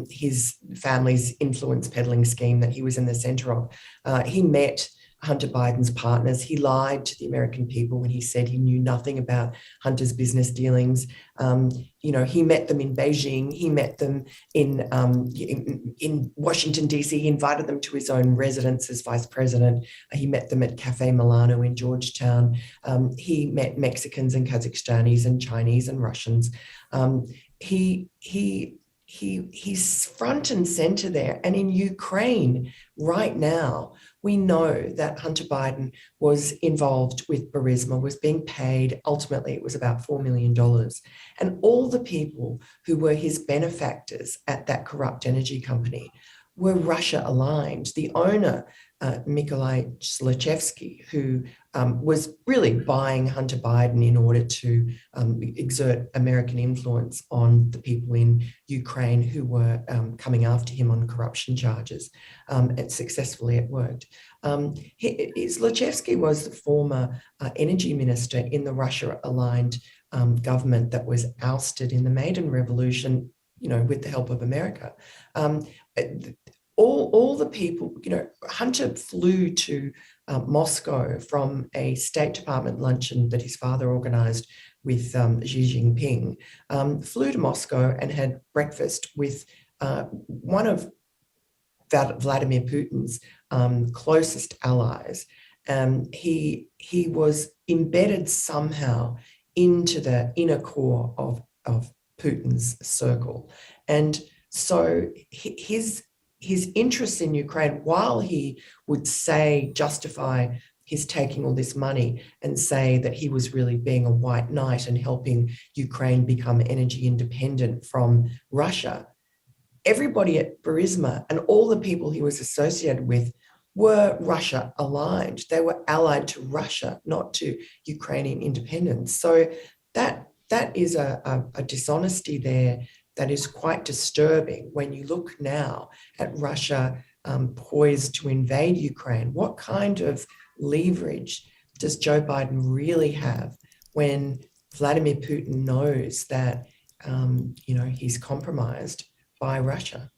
his family's influence peddling scheme that he was in the center of. He met Hunter Biden's partners. He lied to the American people when he said he knew nothing about Hunter's business dealings. He met them in Beijing. He met them in Washington, D.C. He invited them to his own residence as vice president. He met them at Cafe Milano in Georgetown. He met Mexicans and Kazakhstanis and Chinese and Russians. He's front and center there. And in Ukraine right now, we know that Hunter Biden was involved with Burisma, was being paid. Ultimately, it was about $4 million. And all the people who were his benefactors at that corrupt energy company were Russia aligned. The owner, Mykolai Zlochevsky, who was really buying Hunter Biden in order to exert American influence on the people in Ukraine who were coming after him on corruption charges. And successfully it worked. Zlochevsky was the former energy minister in the Russia-aligned government that was ousted in the Maidan Revolution, with the help of America. All the people, Hunter flew to Moscow from a State Department luncheon that his father organized with Xi Jinping, flew to Moscow and had breakfast with one of Vladimir Putin's closest allies. He was embedded somehow into the inner core of Putin's circle. And so his interest in Ukraine, while he would justify his taking all this money and say that he was really being a white knight and helping Ukraine become energy independent from Russia, everybody at Burisma and all the people he was associated with were Russia aligned. They were allied to Russia, not to Ukrainian independence. So that is a dishonesty there that is quite disturbing when you look now at Russia poised to invade Ukraine. What kind of leverage does Joe Biden really have when Vladimir Putin knows that he's compromised by Russia?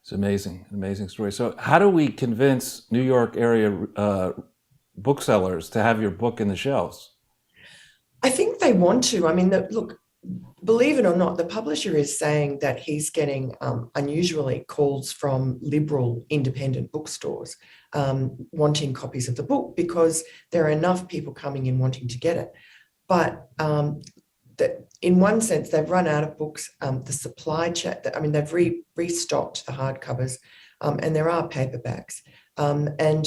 It's amazing story. So how do we convince New York area booksellers to have your book in the shelves? I think they want to. I mean, look, believe it or not, the publisher is saying that he's getting unusually calls from liberal independent bookstores wanting copies of the book because there are enough people coming in wanting to get it. But in one sense, they've run out of books. The supply chain, they've restocked the hardcovers and there are paperbacks. And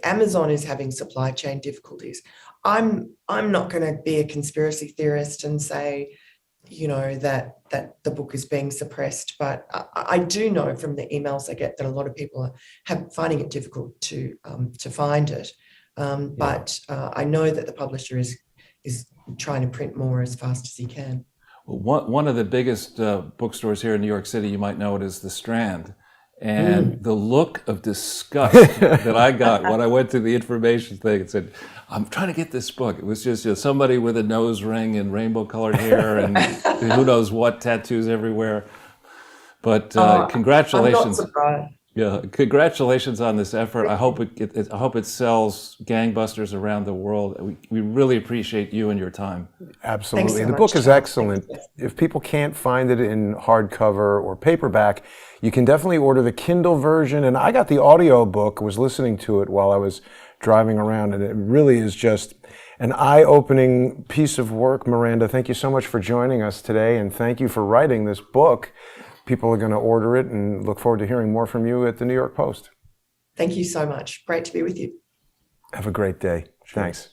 Amazon is having supply chain difficulties. I'm not going to be a conspiracy theorist and say, that the book is being suppressed, but I do know from the emails I get that a lot of people are finding it difficult to find it. But I know that the publisher is trying to print more as fast as he can. Well, one of the biggest bookstores here in New York City, you might know it, is the Strand. And the look of disgust that I got when I went to the information thing and said, I'm trying to get this book. It was just somebody with a nose ring and rainbow-colored hair and who knows what, tattoos everywhere. But congratulations. I'm not surprised. Yeah, congratulations on this effort. I hope it sells gangbusters around the world. We really appreciate you and your time. Absolutely. So the book is excellent. If people can't find it in hardcover or paperback, you can definitely order the Kindle version. And I got the audio book, was listening to it while I was driving around, and it really is just an eye-opening piece of work. Miranda, thank you so much for joining us today, and thank you for writing this book. People are going to order it and look forward to hearing more from you at the New York Post. Thank you so much. Great to be with you. Have a great day. Thanks.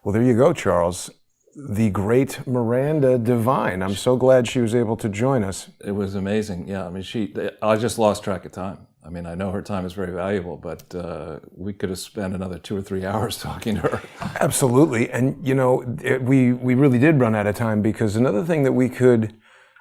Well, there you go, Charles. the great Miranda Devine. I'm so glad she was able to join us. It was amazing. Yeah, I mean, I just lost track of time. I mean, I know her time is very valuable, but we could have spent another 2 or 3 hours talking to her. Absolutely. And, you know, we really did run out of time, because another thing that we could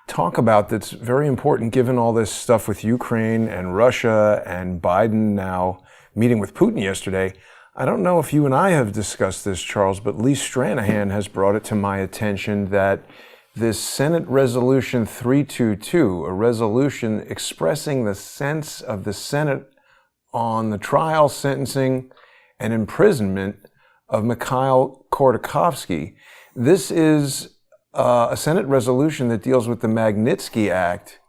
talk about that's very important, given all this stuff with Ukraine and Russia and Biden now meeting with Putin yesterday, I don't know if you and I have discussed this, Charles, but Lee Stranahan has brought it to my attention that this Senate Resolution 322, a resolution expressing the sense of the Senate on the trial, sentencing, and imprisonment of Mikhail Khodorkovsky. This is a Senate resolution that deals with the Magnitsky Act,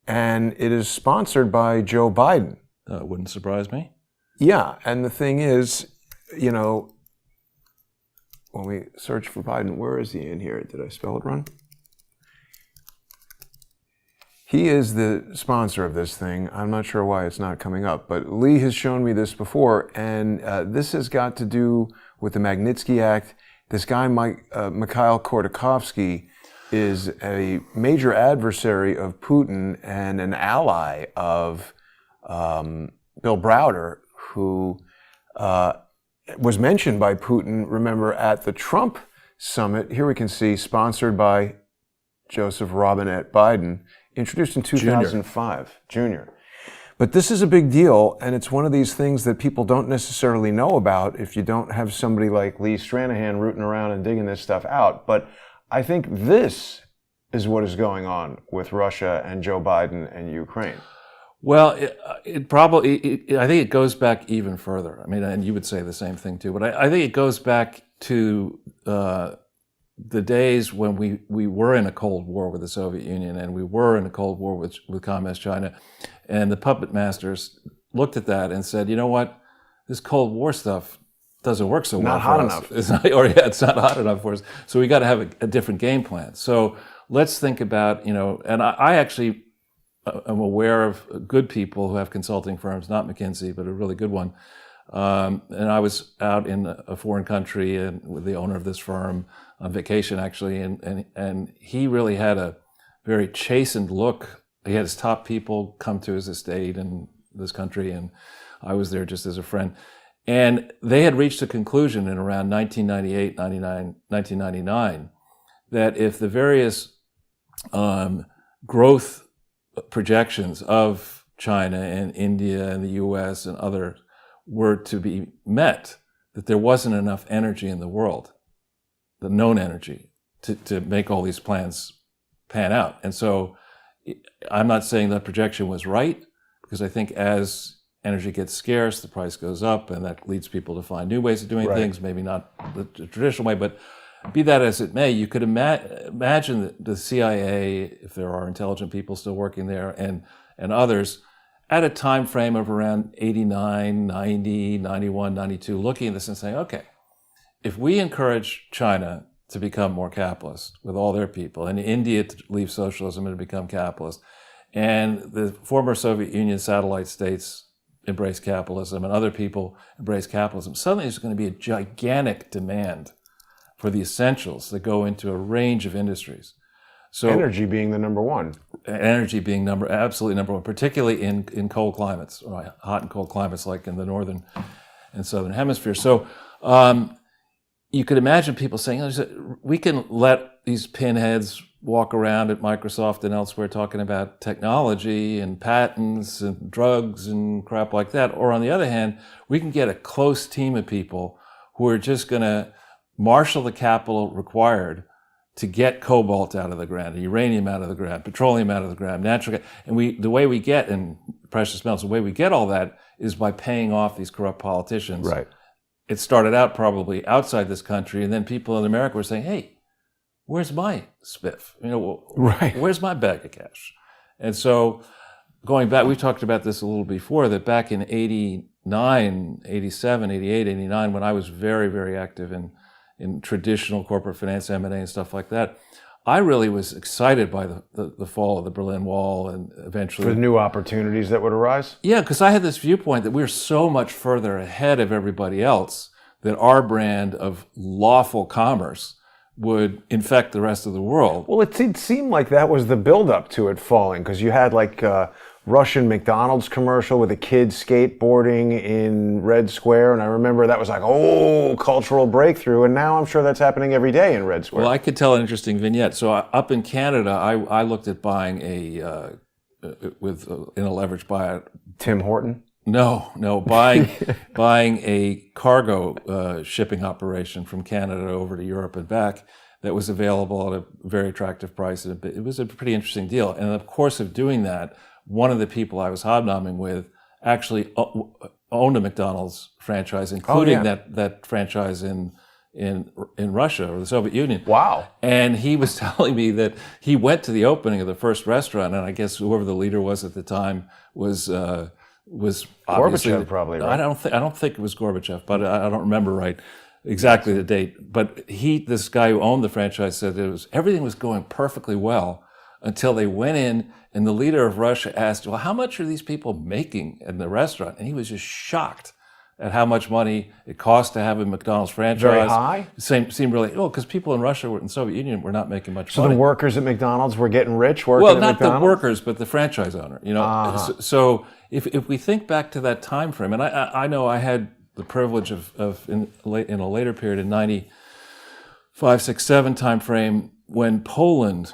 and it is sponsored by Joe Biden. That wouldn't surprise me. Yeah, and the thing is, you know, when we search for Biden, where is he in here? Did I spell it wrong? He is the sponsor of this thing. I'm not sure why it's not coming up, but Lee has shown me this before, and this has got to do with the Magnitsky Act. This guy, Mikhail Khodorkovsky, is a major adversary of Putin and an ally of Bill Browder, who was mentioned by Putin, remember, at the Trump summit. Here we can see, sponsored by Joseph Robinette Biden, introduced in 2005, Junior. But this is a big deal, and it's one of these things that people don't necessarily know about if you don't have somebody like Lee Stranahan rooting around and digging this stuff out. But I think this is what is going on with Russia and Joe Biden and Ukraine. Well, it probably, I think it goes back even further. I mean, and you would say the same thing too, but I think it goes back to the days when we were in a Cold War with the Soviet Union, and we were in a Cold War with Communist China, and the puppet masters looked at that and said, you know what, this Cold War stuff doesn't work so well. Not hot enough. It's not, it's not hot enough for us. So we got to have a different game plan. So let's think about, you know, and I actually am aware of good people who have consulting firms, not McKinsey, but a really good one. And I was out in a foreign country and with the owner of this firm on vacation, actually, and he really had a very chastened look. He had his top people come to his estate in this country, and I was there just as a friend. And they had reached a conclusion in around 1999, that if the various growth projections of China and India and the US and others were to be met, that there wasn't enough energy in the world, the known energy, to make all these plans pan out. And so I'm not saying that projection was right, because I think as energy gets scarce, the price goes up, and that leads people to find new ways of doing things, maybe not the traditional way, but be that as it may, you could imagine that the CIA, if there are intelligent people still working there, and others, at a time frame of around 89, 90, 91, 92, looking at this and saying, okay, if we encourage China to become more capitalist with all their people, and India to leave socialism and to become capitalist, and the former Soviet Union satellite states embrace capitalism, and other people embrace capitalism, suddenly there's going to be a gigantic demand for the essentials that go into a range of industries. So energy being the number one. Energy being absolutely number one, particularly in cold climates, or hot and cold climates like in the northern and southern hemisphere. So you could imagine people saying, we can let these pinheads walk around at Microsoft and elsewhere talking about technology and patents and drugs and crap like that. Or on the other hand, we can get a close team of people who are just going to marshal the capital required to get cobalt out of the ground, uranium out of the ground, petroleum out of the ground, natural gas. And the way we get, and precious metals, the way we get all that is by paying off these corrupt politicians. Right. It started out probably outside this country, and then people in America were saying, hey, where's my spiff? You know, where's my bag of cash? And so going back, we talked about this a little before, that back in 89, 87, 88, 89, when I was very, very active in traditional corporate finance, M&A and stuff like that, I really was excited by the fall of the Berlin Wall and eventually... For the new opportunities that would arise? Yeah, because I had this viewpoint that we're so much further ahead of everybody else that our brand of lawful commerce would infect the rest of the world. Well, it did seem like that was the build-up to it falling, because you had like a Russian McDonald's commercial with a kid skateboarding in Red Square, and I remember that was like, oh, cultural breakthrough, and now I'm sure that's happening every day in Red Square. Well, I could tell an interesting vignette. So up in Canada, I looked at buying in a leverage buyout. Tim Horton? No, buying a cargo shipping operation from Canada over to Europe and back that was available at a very attractive price. It was a pretty interesting deal. And in the course of doing that, one of the people I was hobnobbing with actually owned a McDonald's franchise, including that franchise in Russia or the Soviet Union. Wow. And he was telling me that he went to the opening of the first restaurant, and I guess whoever the leader was at the time was Gorbachev, probably, right? I don't think it was Gorbachev, but I don't remember right exactly the date. But this guy who owned the franchise said everything was going perfectly well until they went in, and the leader of Russia asked, well, how much are these people making in the restaurant? And he was just shocked at how much money it cost to have a McDonald's franchise. Very high? Seemed really, because people in Russia and Soviet Union were not making much money. So the workers at McDonald's were getting rich working well, at not McDonald's? the workers, but the franchise owner. So if we think back to that time frame, and I know I had the privilege of in a later period in 95, 6, 7 time frame when Poland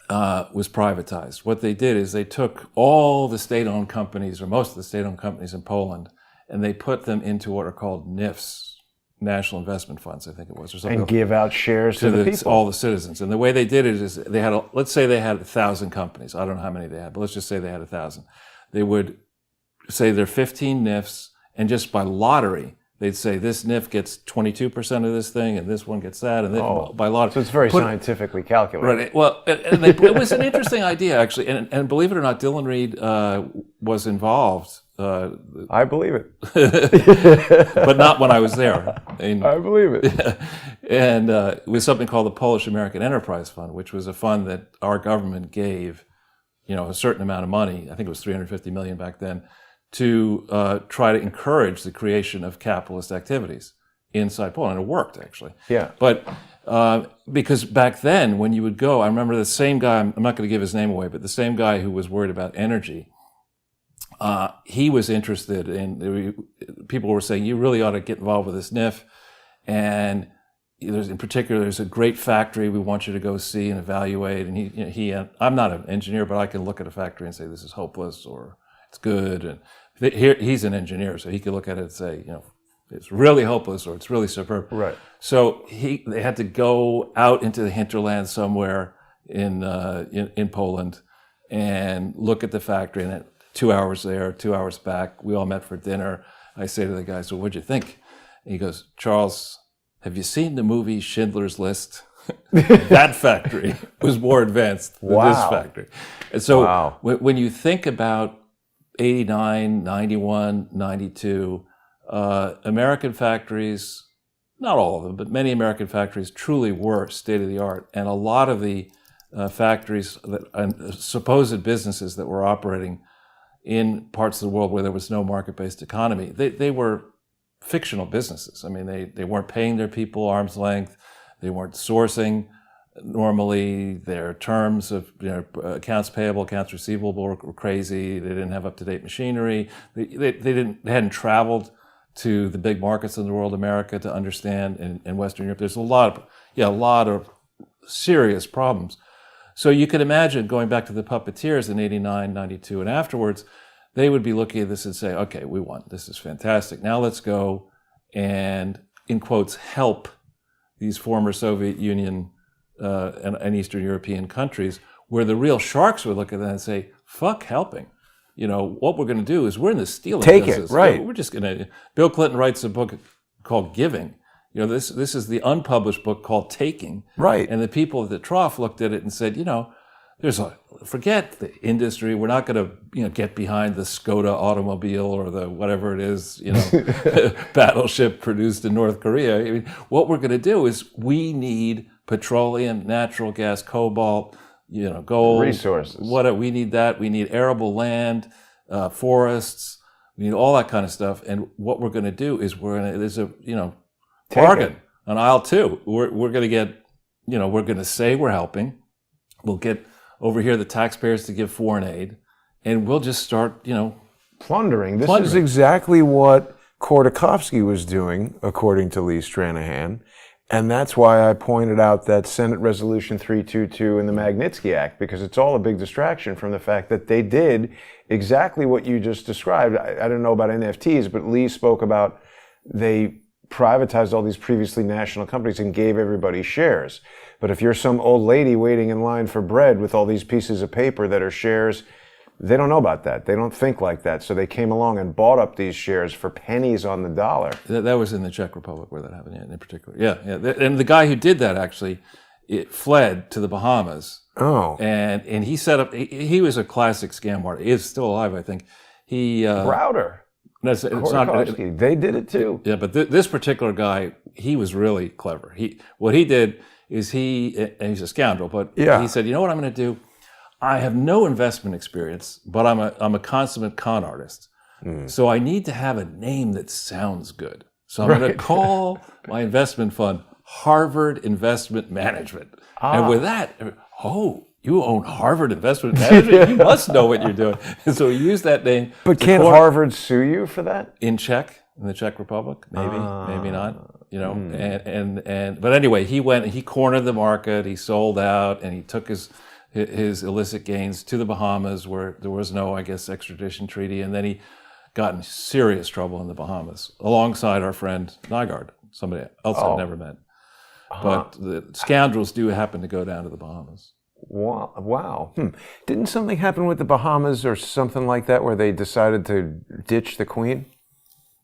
was privatized. What they did is they took all the state-owned companies, or most of the state-owned companies in Poland, and they put them into what are called NIFs, National Investment Funds, I think it was, or something. And give out shares to the people. All the citizens. And the way they did it is they had, let's say they had 1,000 companies. I don't know how many they had, but let's just say they had 1,000. They would say there are 15 NIFs, and just by lottery, they'd say this NIF gets 22% of this thing, and this one gets that, and then by lottery. So it's very scientifically calculated. Right. Well, it was an interesting idea, actually. And believe it or not, Dylan Reed was involved. I believe it. But not when I was there. I believe it. And it was something called the Polish American Enterprise Fund, which was a fund that our government gave, a certain amount of money, I think it was $350 million back then, to try to encourage the creation of capitalist activities inside Poland. And it worked, actually. Yeah. But because back then, when you would go, I remember the same guy, I'm not going to give his name away, but the same guy who was worried about energy, he was interested in, people were saying, you really ought to get involved with this NIF. And in particular, there's a great factory we want you to go see and evaluate. And I'm not an engineer, but I can look at a factory and say, this is hopeless or it's good. And he's an engineer, so he could look at it and say, it's really hopeless or it's really superb. Right. So they had to go out into the hinterland somewhere in Poland and look at the factory. And 2 hours there, 2 hours back, we all met for dinner. I say to the guy, so what'd you think? And he goes, Charles, have you seen the movie Schindler's List? That factory was more advanced than this factory. And so when you think about 89, 91, 92, American factories, not all of them, but many American factories truly were state-of-the-art. And a lot of the factories and supposed businesses that were operating in parts of the world where there was no market-based economy, they were fictional businesses. I mean, they weren't paying their people arm's length. They weren't sourcing normally. Their terms of accounts payable, accounts receivable were crazy. They didn't have up-to-date machinery. They hadn't traveled to the big markets in the world, America, to understand, in Western Europe. There's a lot of serious problems. So you could imagine going back to the puppeteers in 89, 92, and afterwards, they would be looking at this and say, okay, we won. This is fantastic. Now let's go and, in quotes, help these former Soviet Union and Eastern European countries, where the real sharks would look at that and say, fuck helping. What we're going to do is we're in the stealing business. Take it, right. We're just going to... Bill Clinton writes a book called Giving. This is the unpublished book called Taking. Right. And the people at the trough looked at it and said, forget the industry. We're not going to, get behind the Skoda automobile or the whatever it is, battleship produced in North Korea. I mean, what we're going to do is we need petroleum, natural gas, cobalt, gold. Resources. We need that. We need arable land, forests. We need all that kind of stuff. And what we're going to do is there's a, bargain on aisle 2. We're going to get we're going to say we're helping. We'll get over here the taxpayers to give foreign aid, and we'll just start, plundering. This plundering. is exactly what Khodorkovsky was doing, according to Lee Stranahan. And that's why I pointed out that Senate Resolution 322 and the Magnitsky Act, because it's all a big distraction from the fact that they did exactly what you just described. I don't know about NFTs, but Lee spoke about they privatized all these previously national companies and gave everybody shares. But if you're some old lady waiting in line for bread with all these pieces of paper that are shares, they don't know about that. They don't think like that. So they came along and bought up these shares for pennies on the dollar. That was in the Czech Republic where that happened, in particular. Yeah. And the guy who did that actually fled to the Bahamas. Oh. And he set up, he was a classic scam artist. He is still alive, I think. Browder. It's not, they did it too. Yeah, but this particular guy, he was really clever. What he did is and he's a scoundrel, but he said, you know what I'm going to do? I have no investment experience, but I'm a consummate con artist. So I need to have a name that sounds good. So I'm going to call my investment fund Harvard Investment Management. And with that, you own Harvard Investment Management? You must know what you're doing. And so he used that name. But can't Harvard sue you for that? In the Czech Republic, maybe not. But anyway, he cornered the market. He sold out, and he took his illicit gains to the Bahamas, where there was no, I guess, extradition treaty, and then he got in serious trouble in the Bahamas alongside our friend Nygaard, somebody else I've never met. But the scoundrels do happen to go down to the Bahamas. Wow. Didn't something happen with the Bahamas or something like that where they decided to ditch the Queen?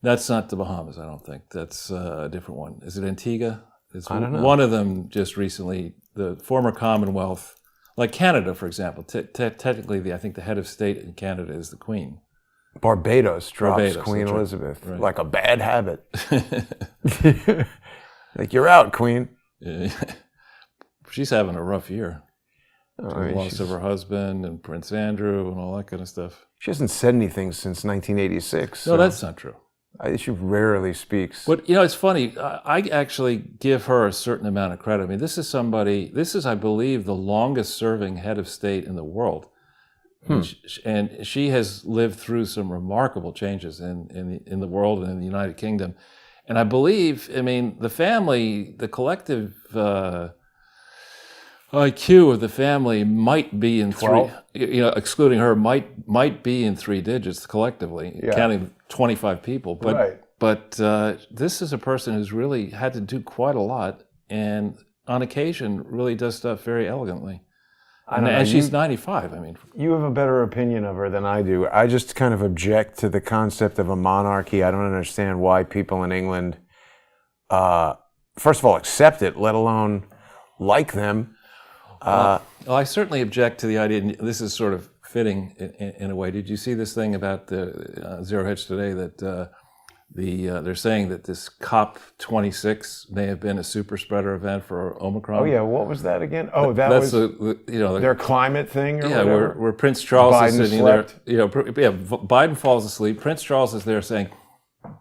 That's not the Bahamas, I don't think. That's a different one. Is it Antigua? I don't know. One of them just recently, the former Commonwealth, like Canada, for example. Technically, I think the head of state in Canada is the Queen. Barbados drops Queen Elizababeth. Right. Like a bad habit. Like, you're out, Queen. She's having a rough year. The loss of her husband and Prince Andrew and all that kind of stuff. She hasn't said anything since 1986. No, that's not true. She rarely speaks. But, it's funny. I actually give her a certain amount of credit. I mean, this is, I believe, the longest serving head of state in the world. And she has lived through some remarkable changes in the world and in the United Kingdom. And I believe, the family, the collective IQ of the family might be in 12? excluding her, might be in 3 digits collectively, counting 25 people. But this is a person who's really had to do quite a lot, and on occasion really does stuff very elegantly. And she's 95. You have a better opinion of her than I do. I just kind of object to the concept of a monarchy. I don't understand why people in England, first of all, accept it, let alone like them. Well, I certainly object to the idea, and this is sort of fitting in a way. Did you see this thing about the Zero Hedge today that they're saying that this COP26 may have been a super spreader event for Omicron? Oh yeah, what was that again? Oh, that's their climate thing, or whatever? Where Prince Charles Biden is sitting slept. there. Biden falls asleep. Prince Charles is there saying,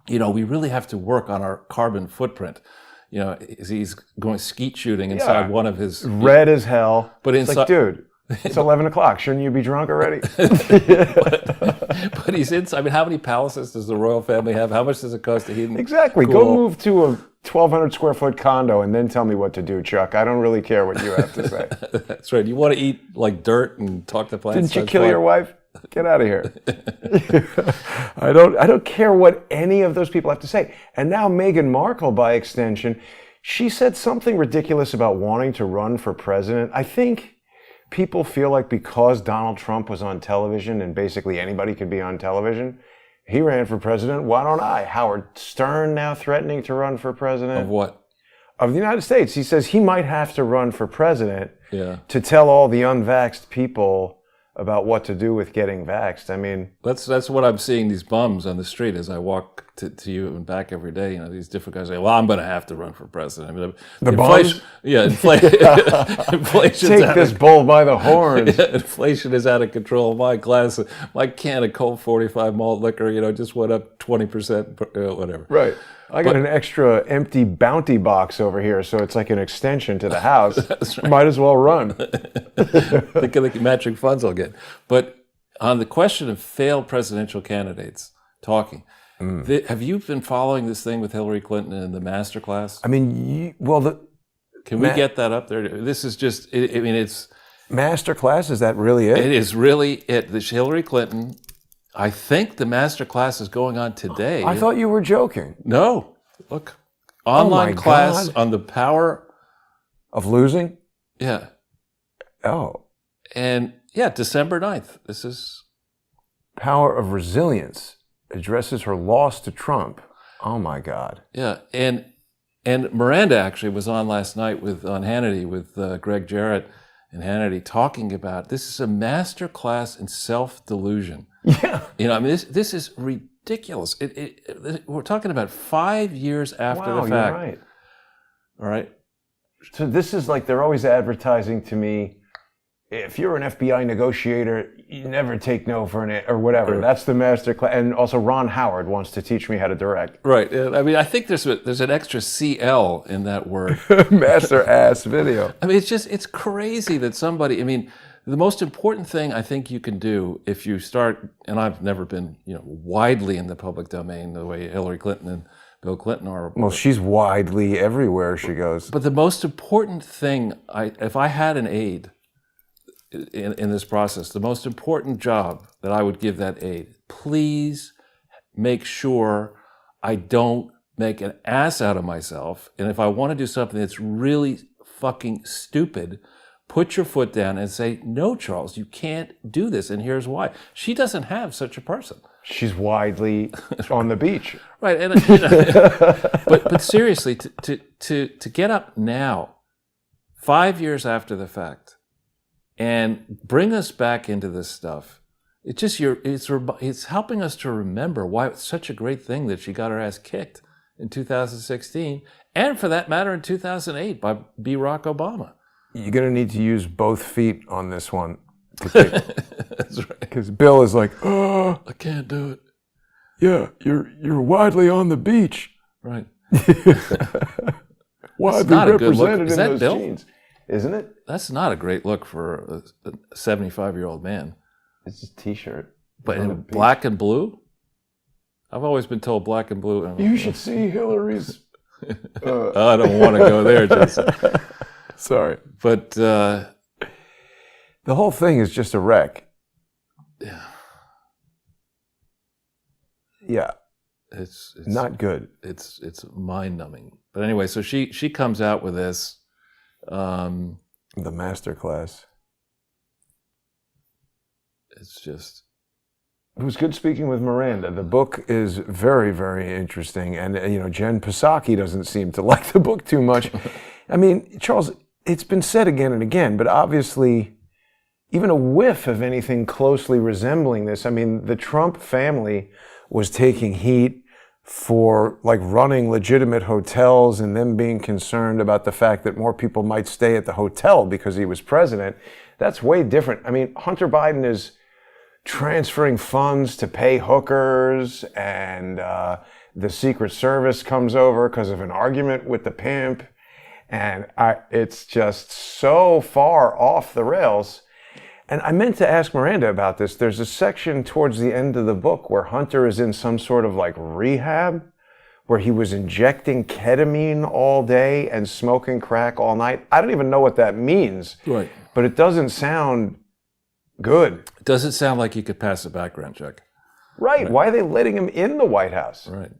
we really have to work on our carbon footprint. He's going skeet shooting inside one of his... Red as hell. But inside... It's like, dude, it's 11 o'clock. Shouldn't you be drunk already? but he's inside. How many palaces does the royal family have? How much does it cost to heat and Exactly. cool? Go move to a 1,200 square foot condo and then tell me what to do, Chuck. I don't really care what you have to say. That's right. You want to eat like dirt and talk to plants? Didn't you kill your wife? Get out of here. I don't care what any of those people have to say. And now Meghan Markle, by extension, she said something ridiculous about wanting to run for president. I think people feel like because Donald Trump was on television and basically anybody could be on television, he ran for president. Why don't I? Howard Stern now threatening to run for president. Of what? Of the United States. He says he might have to run for president to tell all the unvaxxed people about what to do with getting vaxxed. That's what I'm seeing, these bums on the street as I walk to you and back every day. You know, these different guys say, "Well, I'm going to have to run for president." I mean, The inflation, inflation. Take this bull by the horns. Yeah, inflation is out of control. My can of Colt 45 malt liquor, just went up 20%, whatever. Right. I got an extra empty bounty box over here, so it's like an extension to the house. That's right. Might as well run. Think of the matching funds I'll get. But on the question of failed presidential candidates talking, have you been following this thing with Hillary Clinton in the master class? I mean, Can we get that up there? This is just, it's... Master class, is that really it? It is really it. This Hillary Clinton, I think the master class is going on today. I thought you were joking. No. Look. Online class God. on the power... Of losing? Yeah. Oh. And, yeah, December 9th. This is... Power of Resilience addresses her loss to Trump. Oh, my God. Yeah, and Miranda actually was on last night on Hannity with Greg Jarrett and Hannity talking about this is a master class in self-delusion. Yeah. This is ridiculous. We're talking about 5 years after the fact. You're right. All right. So this is like they're always advertising to me, if you're an FBI negotiator, you never take no for an or whatever. Right. That's the master class. And also Ron Howard wants to teach me how to direct. Right. I think there's an extra CL in that word. Master ass video. It's crazy that somebody, the most important thing I think you can do if you start, and I've never been, widely in the public domain the way Hillary Clinton and Bill Clinton are. Well, she's widely everywhere she goes. But the most important thing, if I had an aide in this process, the most important job that I would give that aide, please make sure I don't make an ass out of myself. And if I want to do something that's really fucking stupid, put your foot down and say, no, Charles, you can't do this. And here's why. She doesn't have such a person. She's widely on the beach. Right. And, but seriously, to get up now, 5 years after the fact, and bring us back into this stuff, it's helping us to remember why it's such a great thing that she got her ass kicked in 2016, and for that matter in 2008 by Barack Obama. You're going to need to use both feet on this one. That's right. Because Bill is like, oh, I can't do it. Yeah, you're widely on the beach. Right. Widely represented in Is that those Bill? jeans. Isn't it? That's not a great look for a 75-year-old man. It's just a T-shirt. But in black and blue? I've always been told black and blue. You should see Hillary's... I don't want to go there, Jason. Sorry. But... the whole thing is just a wreck. Yeah. Yeah. It's not good. It's mind-numbing. But anyway, so she comes out with this. The master class. It's just... It was good speaking with Miranda. The book is very, very interesting. And, Jen Psaki doesn't seem to like the book too much. Charles, it's been said again and again, but obviously even a whiff of anything closely resembling this. The Trump family was taking heat for running legitimate hotels and them being concerned about the fact that more people might stay at the hotel because he was president. That's way different. Hunter Biden is transferring funds to pay hookers, and the Secret Service comes over because of an argument with the pimp. And it's just so far off the rails. And I meant to ask Miranda about this. There's a section towards the end of the book where Hunter is in some sort of rehab, where he was injecting ketamine all day and smoking crack all night. I don't even know what that means. Right. But it doesn't sound good. It doesn't sound like you could pass a background check. Right. Why are they letting him in the White House? Right.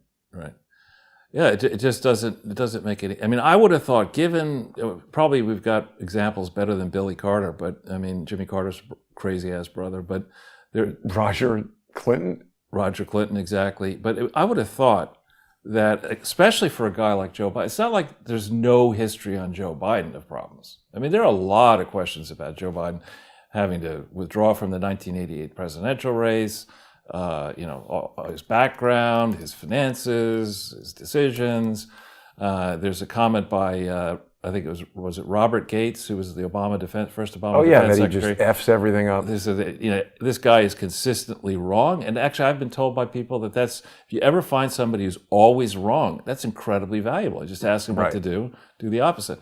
Yeah, it just doesn't make any... I would have thought, given... Probably we've got examples better than Billy Carter, but, Jimmy Carter's crazy-ass brother, but... Roger Clinton? Roger Clinton, exactly. But I would have thought that, especially for a guy like Joe Biden, it's not like there's no history on Joe Biden of problems. There are a lot of questions about Joe Biden having to withdraw from the 1988 presidential race, his background, his finances, his decisions. There's a comment by I think it was it Robert Gates, who was the first Obama defense that he secretary. just F's everything up. This guy is consistently wrong. And actually, I've been told by people that if you ever find somebody who's always wrong, that's incredibly valuable. Just ask them what to do the opposite.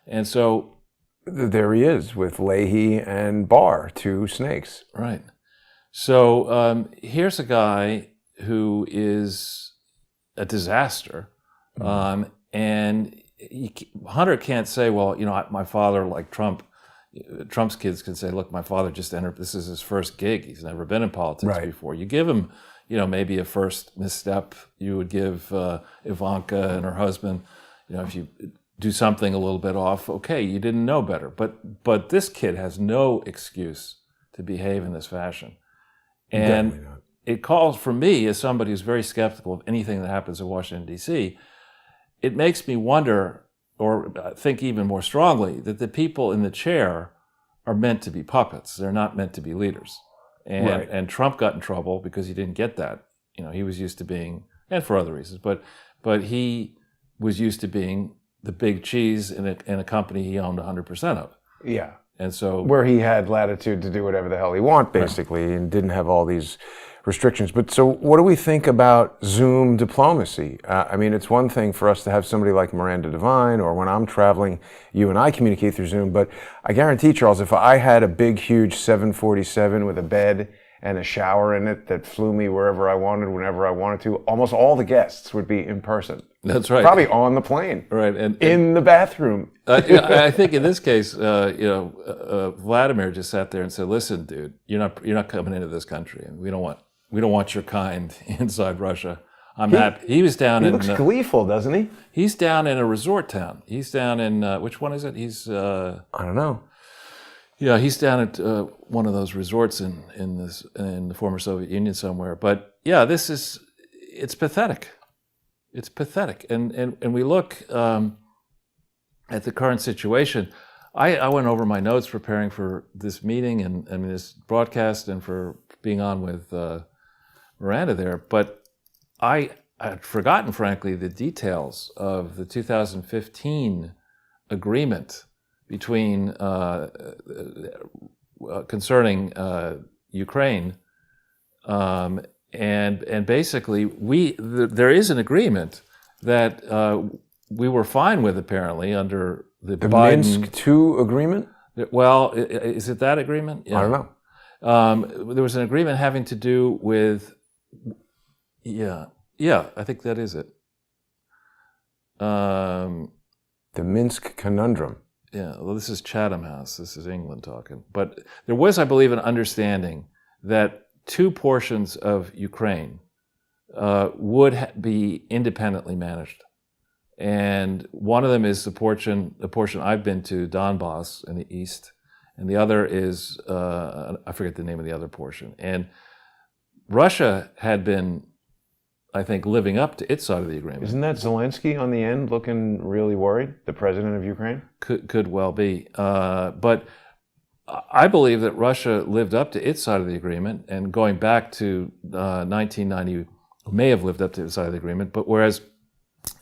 And so there he is with Leahy and Barr, two snakes. Right. So here's a guy who is a disaster, and Hunter can't say, well, my father, like Trump's kids can say, look, my father just entered, this is his first gig. He's never been in politics before. You give him, maybe a first misstep. You would give Ivanka and her husband, if you do something a little bit off, okay, you didn't know better. But this kid has no excuse to behave in this fashion. And it calls for me, as somebody who's very skeptical of anything that happens in Washington, D.C., it makes me wonder, or think even more strongly, that the people in the chair are meant to be puppets. They're not meant to be leaders. And Trump got in trouble because he didn't get that. He was used to being, and for other reasons, but he was used to being the big cheese in a company he owned 100% of. Yeah. And so, where he had latitude to do whatever the hell he wanted, basically, and didn't have all these restrictions. But so what do we think about Zoom diplomacy? It's one thing for us to have somebody like Miranda Devine, or when I'm traveling, you and I communicate through Zoom. But I guarantee, Charles, if I had a big, huge 747 with a bed and a shower in it that flew me wherever I wanted, whenever I wanted to, almost all the guests would be in person. That's right. Probably on the plane. Right. And in the bathroom. I think in this case, Vladimir just sat there and said, listen, dude, you're not coming into this country, and we don't want your kind inside Russia. I'm happy. He was down in... He looks gleeful, doesn't he? He's down in a resort town. He's down in... which one is it? He's... I don't know. Yeah, he's down at one of those resorts in the former Soviet Union somewhere. But yeah, it's pathetic. It's pathetic. And we look at the current situation. I went over my notes preparing for this meeting and this broadcast, and for being on with Miranda there. But I had forgotten, frankly, the details of the 2015 agreement between concerning Ukraine, and basically there is an agreement that we were fine with, apparently, under the Biden Minsk II agreement. Well, is it that agreement? Yeah. I don't know. There was an agreement having to do with I think that is it. The Minsk conundrum. Yeah, well, this is Chatham House. This is England talking. But there was, I believe, an understanding that two portions of Ukraine would be independently managed. And one of them is the portion I've been to, Donbass in the east, and the other is, I forget the name of the other portion. And Russia had been, I think, living up to its side of the agreement. Isn't that Zelensky on the end looking really worried, the president of Ukraine? Could well be. But I believe that Russia lived up to its side of the agreement, and going back to 1990, may have lived up to its side of the agreement, but whereas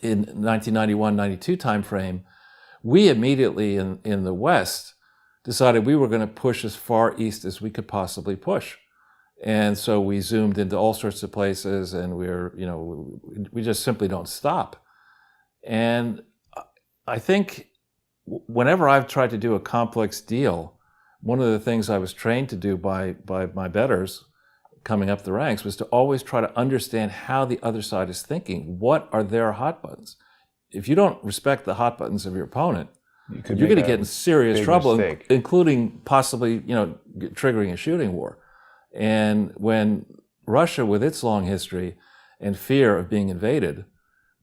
in 1991-92 timeframe, we immediately in the West decided we were going to push as far east as we could possibly push. And so we zoomed into all sorts of places, and we just simply don't stop. And I think whenever I've tried to do a complex deal, one of the things I was trained to do by my betters coming up the ranks was to always try to understand how the other side is thinking. What are their hot buttons? If you don't respect the hot buttons of your opponent, you're going to get in serious trouble, including possibly, triggering a shooting war. And when Russia, with its long history and fear of being invaded,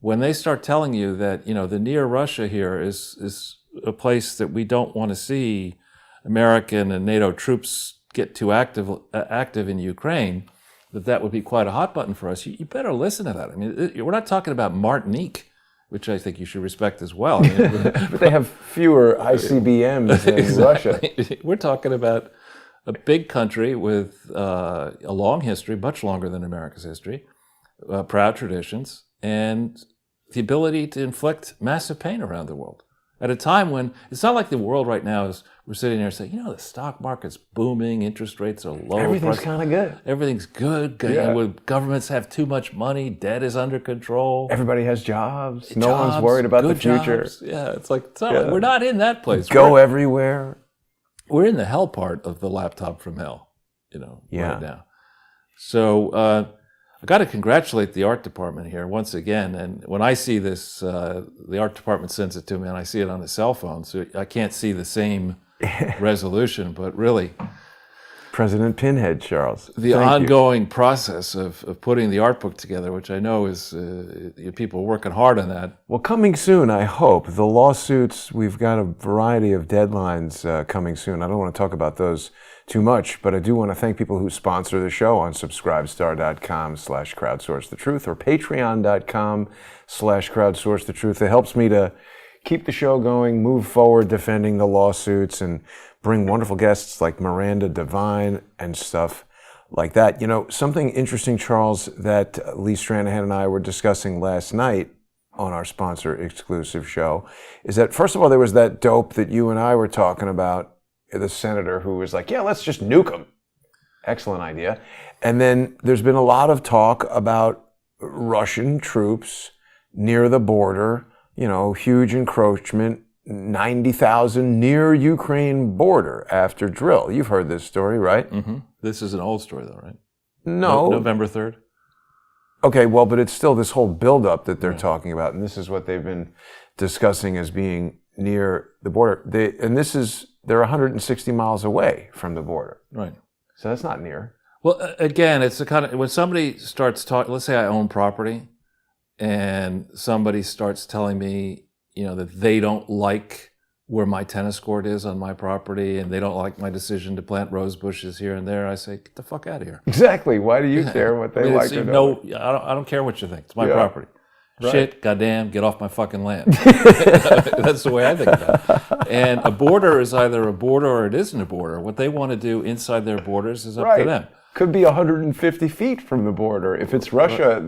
when they start telling you that, the near Russia here is a place that we don't want to see American and NATO troops get too active in Ukraine, that would be quite a hot button for us. You better listen to that. I mean, we're not talking about Martinique, which I think you should respect as well. I mean, but they have fewer ICBMs than exactly. Russia. We're talking about a big country with a long history, much longer than America's history, proud traditions, and the ability to inflict massive pain around the world. At a time when it's not like the world right now is, we're sitting there saying, the stock market's booming, interest rates are low. Everything's kind of good. Everything's good. Yeah. Governments have too much money. Debt is under control. Everybody has jobs. No one's worried about the future. Jobs. Yeah, it's like, we're not in that place. Go everywhere. We're in the hell part of the laptop from hell, right now. So I got to congratulate the art department here once again. And when I see this, the art department sends it to me, and I see it on the cell phone, so I can't see the same resolution. But really, President Pinhead, Charles. The ongoing process of putting the art book together, which I know is people working hard on that. Well, coming soon, I hope. The lawsuits, we've got a variety of deadlines coming soon. I don't want to talk about those too much, but I do want to thank people who sponsor the show on subscribestar.com/crowdsourcethetruth or patreon.com/crowdsourcethetruth. It helps me to keep the show going, move forward defending the lawsuits, and bring wonderful guests like Miranda Devine and stuff like that. Something interesting, Charles, that Lee Stranahan and I were discussing last night on our sponsor exclusive show is that, first of all, there was that dope that you and I were talking about, the senator who was like, let's just nuke them. Excellent idea. And then there's been a lot of talk about Russian troops near the border, huge encroachment, 90,000 near Ukraine border after drill. You've heard this story, right? Mm-hmm. This is an old story, though, right? No. November 3rd? Okay, well, but it's still this whole buildup that they're talking about, and this is what they've been discussing as being near the border. They're 160 miles away from the border. Right. So that's not near. Well, again, it's the kind of, when somebody starts talking, let's say I own property, and somebody starts telling me, that they don't like where my tennis court is on my property, and they don't like my decision to plant rose bushes here and there, I say, get the fuck out of here. Exactly. Why do you care what they like or don't? No, I don't care what you think. It's my property. Right. Shit, goddamn, get off my fucking land. That's the way I think about it. And a border is either a border or it isn't a border. What they want to do inside their borders is up to them. Could be 150 feet from the border. If it's Russia,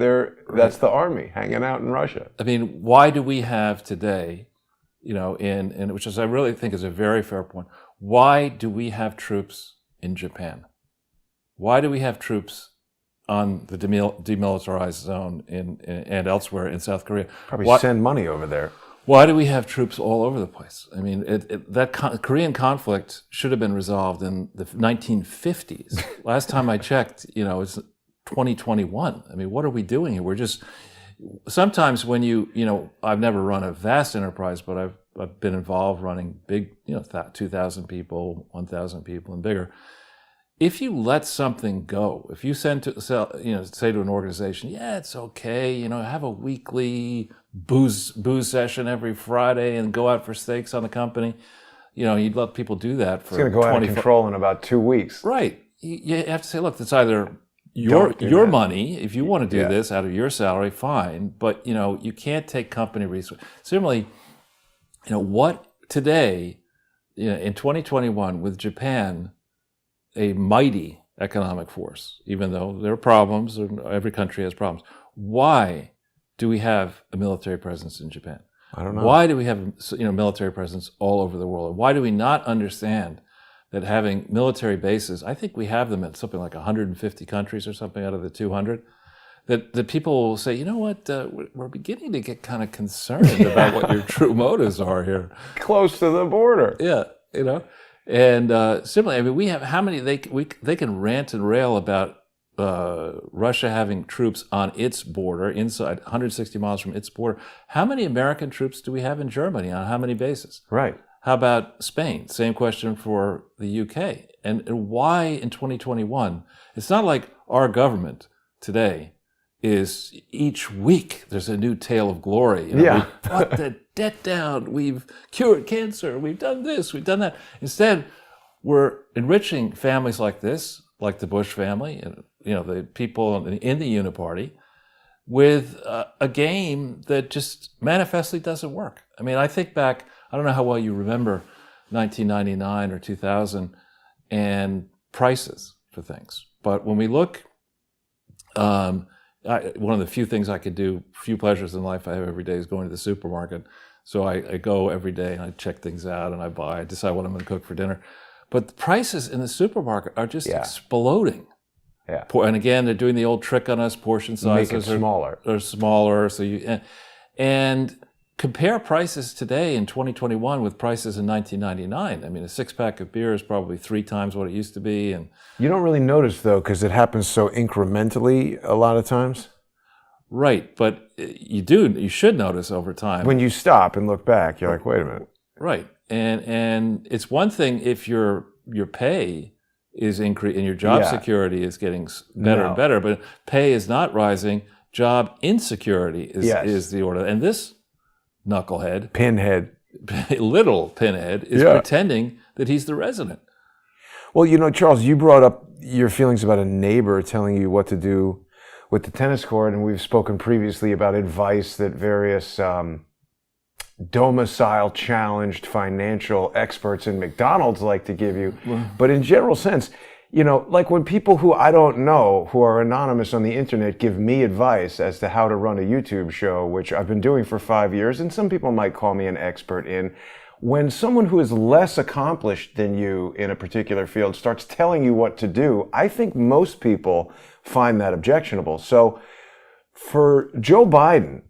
that's the army hanging out in Russia. I mean, why do we have today, in which is, I really think is a very fair point, why do we have troops in Japan? Why do we have troops on the demilitarized zone and elsewhere in South Korea? Probably send money over there. Why do we have troops all over the place? I mean, that Korean conflict should have been resolved in the 1950s. Last time I checked, it's 2021. I mean, what are we doing here? We're just, sometimes when I've never run a vast enterprise, but I've been involved running big, 2,000 people, 1,000 people and bigger. If you let something go, if you say to an organization, it's okay, have a weekly booze session every Friday and go out for steaks on the company, you'd let people do that for. It's going to go out of control in about 2 weeks. Right. You have to say, look, it's either your money. If you want to do this out of your salary, fine. But you can't take company resources. Similarly, what today, in 2021 with Japan, a mighty economic force, even though there are problems, and every country has problems. Why do we have a military presence in Japan? I don't know. Why do we have military presence all over the world? Why do we not understand that having military bases, I think we have them in something like 150 countries or something out of the 200, that people will say, we're beginning to get kind of concerned about what your true motives are here. Close to the border. Yeah, And similarly, I mean, we have how many they can rant and rail about Russia having troops on its border, inside 160 miles from its border. How many American troops do we have in Germany on how many bases? Right. How about Spain? Same question for the UK. And why in 2021? It's not like our government today is each week there's a new tale of glory. We've brought the debt down, we've cured cancer, we've done this, we've done that. Instead, we're enriching families like this, like the Bush family, and the people in the Uniparty, with a game that just manifestly doesn't work. I mean, I think back, I don't know how well you remember 1999 or 2000, and prices for things. But when we look, one of the few things I could do, few pleasures in life I have every day is going to the supermarket. So I go every day and I check things out and I decide what I'm going to cook for dinner. But the prices in the supermarket are just exploding. Yeah. And again, they're doing the old trick on us. Portion sizes Make it smaller. Are smaller. So and compare prices today in 2021 with prices in 1999. I mean, a 6-pack of beer is probably 3 times what it used to be. And you don't really notice, though, because it happens so incrementally a lot of times. Right, but you should notice over time. When you stop and look back, you're like, wait a minute. Right, and it's one thing if your pay is increasing and your job security is getting better and better, but pay is not rising. Job insecurity is the order. And this knucklehead, Pinhead, little Pinhead, is pretending that he's the resident. Well, you know, Charles, you brought up your feelings about a neighbor telling you what to do with the tennis court, and we've spoken previously about advice that various domicile-challenged financial experts in McDonald's like to give you. But in general sense, you know, like when people who I don't know, who are anonymous on the internet, give me advice as to how to run a YouTube show, which I've been doing for 5 years, and some people might call me an expert in. When someone who is less accomplished than you in a particular field starts telling you what to do, I think most people find that objectionable. So for Joe Biden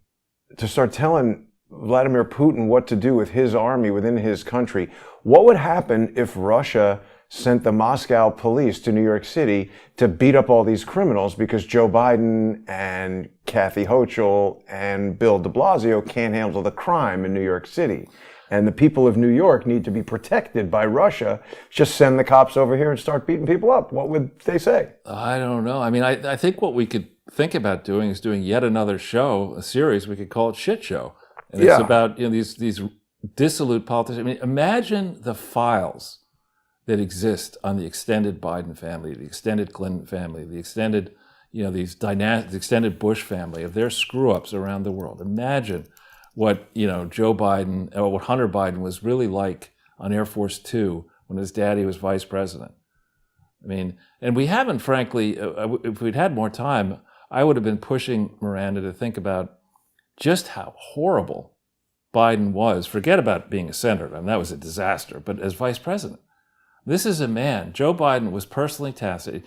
to start telling Vladimir Putin what to do with his army within his country, what would happen if Russia sent the Moscow police to New York City to beat up all these criminals because Joe Biden and Kathy Hochul and Bill de Blasio can't handle the crime in New York City? And the people of New York need to be protected by Russia. Just send the cops over here and start beating people up. What would they say? I don't know. I mean, I think what we could think about doing is doing yet another show, a series. We could call it Shit Show. And it's about, you know, these dissolute politicians. I mean, imagine the files that exist on the extended Biden family, the extended Clinton family, the extended, you know, the extended Bush family of their screw-ups around the world. Imagine what, you know, Joe Biden, or what Hunter Biden was really like on Air Force Two when his daddy was vice president. I mean, and we haven't, frankly, if we'd had more time, I would have been pushing Miranda to think about just how horrible Biden was. Forget about being a senator. I mean, that was a disaster. But as vice president, this is a man. Joe Biden was personally tasked.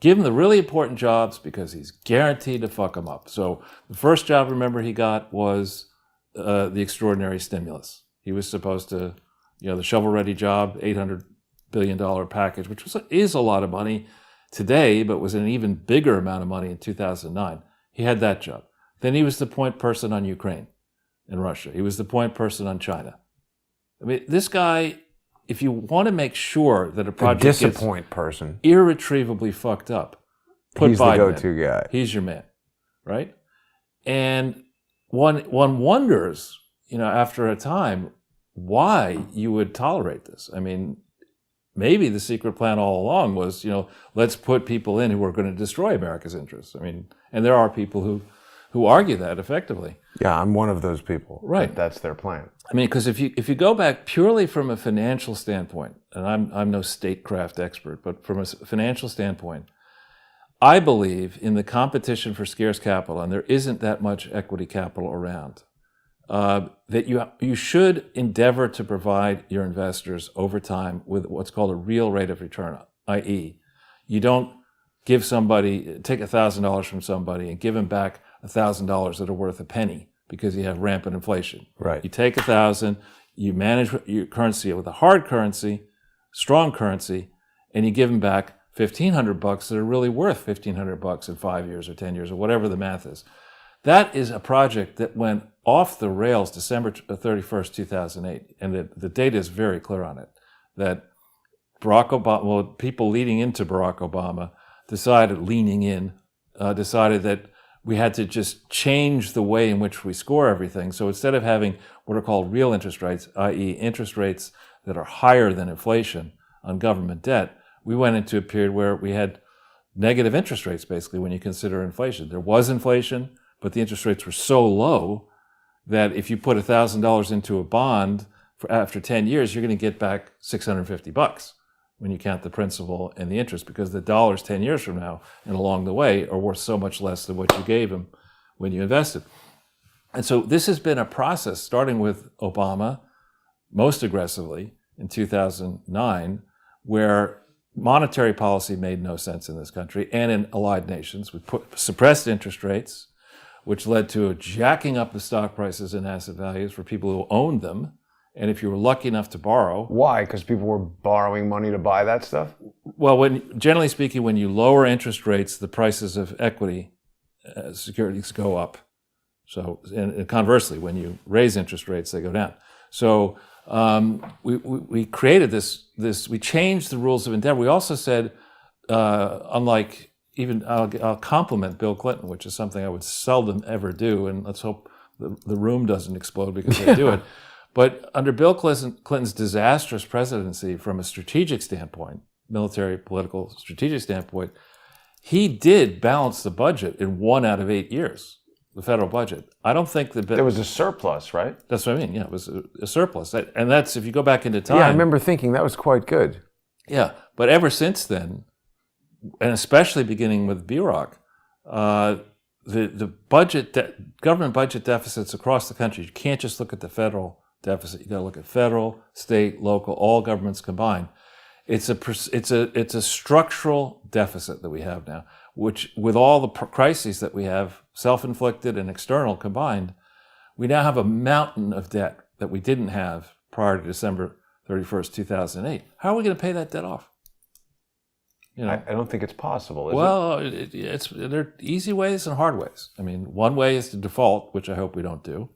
Give him the really important jobs because he's guaranteed to fuck them up. So the first job, remember, he got was the extraordinary stimulus. He was supposed to, you know, the shovel-ready job, $800 billion package, which is a lot of money today, but was an even bigger amount of money in 2009. He had that job. Then he was the point person on Ukraine and Russia. He was the point person on China. I mean, this guy, if you want to make sure that a project gets person, irretrievably fucked up, put he's Biden the go-to in. guy. He's your man, right? And one wonders, you know, after a time, why you would tolerate this. I mean, maybe the secret plan all along was, you know, let's put people in who are going to destroy America's interests. I mean, and there are people who argue that effectively. Yeah, I'm one of those people. Right. That's their plan. I mean, because if you go back purely from a financial standpoint, and I'm no statecraft expert, but from a financial standpoint, I believe in the competition for scarce capital, and there isn't that much equity capital around, that you should endeavor to provide your investors over time with what's called a real rate of return, i.e., you don't take $1,000 from somebody and give them back $1,000 that are worth a penny because you have rampant inflation. Right. You take $1,000, you manage your currency with a hard currency, strong currency, and you give them back $1,500 that are really worth $1,500 in 5 years or 10 years or whatever the math is. That is a project that went off the rails December 31st, 2008. And the data is very clear on it, that Barack Obama, well, people leading into Barack Obama decided that we had to just change the way in which we score everything. So instead of having what are called real interest rates, i.e. interest rates that are higher than inflation on government debt, we went into a period where we had negative interest rates, basically, when you consider inflation. There was inflation, but the interest rates were so low that if you put $1,000 into a bond after 10 years, you're going to get back $650. when you count the principal and the interest, because the dollars 10 years from now and along the way are worth so much less than what you gave him when you invested. And so this has been a process, starting with Obama most aggressively in 2009, where monetary policy made no sense in this country and in allied nations. We suppressed interest rates, which led to a jacking up the stock prices and asset values for people who owned them. And if you were lucky enough to borrow. Why? Because people were borrowing money to buy that stuff? Well, generally speaking, when you lower interest rates, the prices of equity securities go up. So, and conversely, when you raise interest rates, they go down. So we created this. We changed the rules of endeavor. We also said, unlike even I'll compliment Bill Clinton, which is something I would seldom ever do, and let's hope the room doesn't explode because I do it. But under Bill Clinton's disastrous presidency, from a strategic standpoint, military, political, strategic standpoint, he did balance the budget in 1 out of 8 years, the federal budget. I don't think there was a surplus, right? That's what I mean. Yeah, it was a surplus. And that's, if you go back into time. Yeah, I remember thinking that was quite good. Yeah, but ever since then, and especially beginning with BROC, the government budget deficits across the country, you can't just look at the federal deficit. You got to look at federal, state, local, all governments combined. It's a structural deficit that we have now, which, with all the crises that we have, self-inflicted and external combined, we now have a mountain of debt that we didn't have prior to December 31st, 2008. How are we going to pay that debt off? You know, I don't think it's possible, is it? There are easy ways and hard ways. I mean, one way is to default, which I hope we don't do.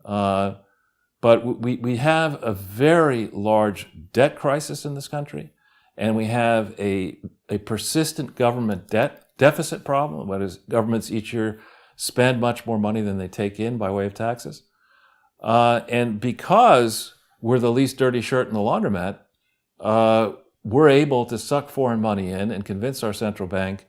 But we have a very large debt crisis in this country, and we have a persistent government deficit problem. What is, governments each year spend much more money than they take in by way of taxes. And because we're the least dirty shirt in the laundromat, we're able to suck foreign money in and convince our central bank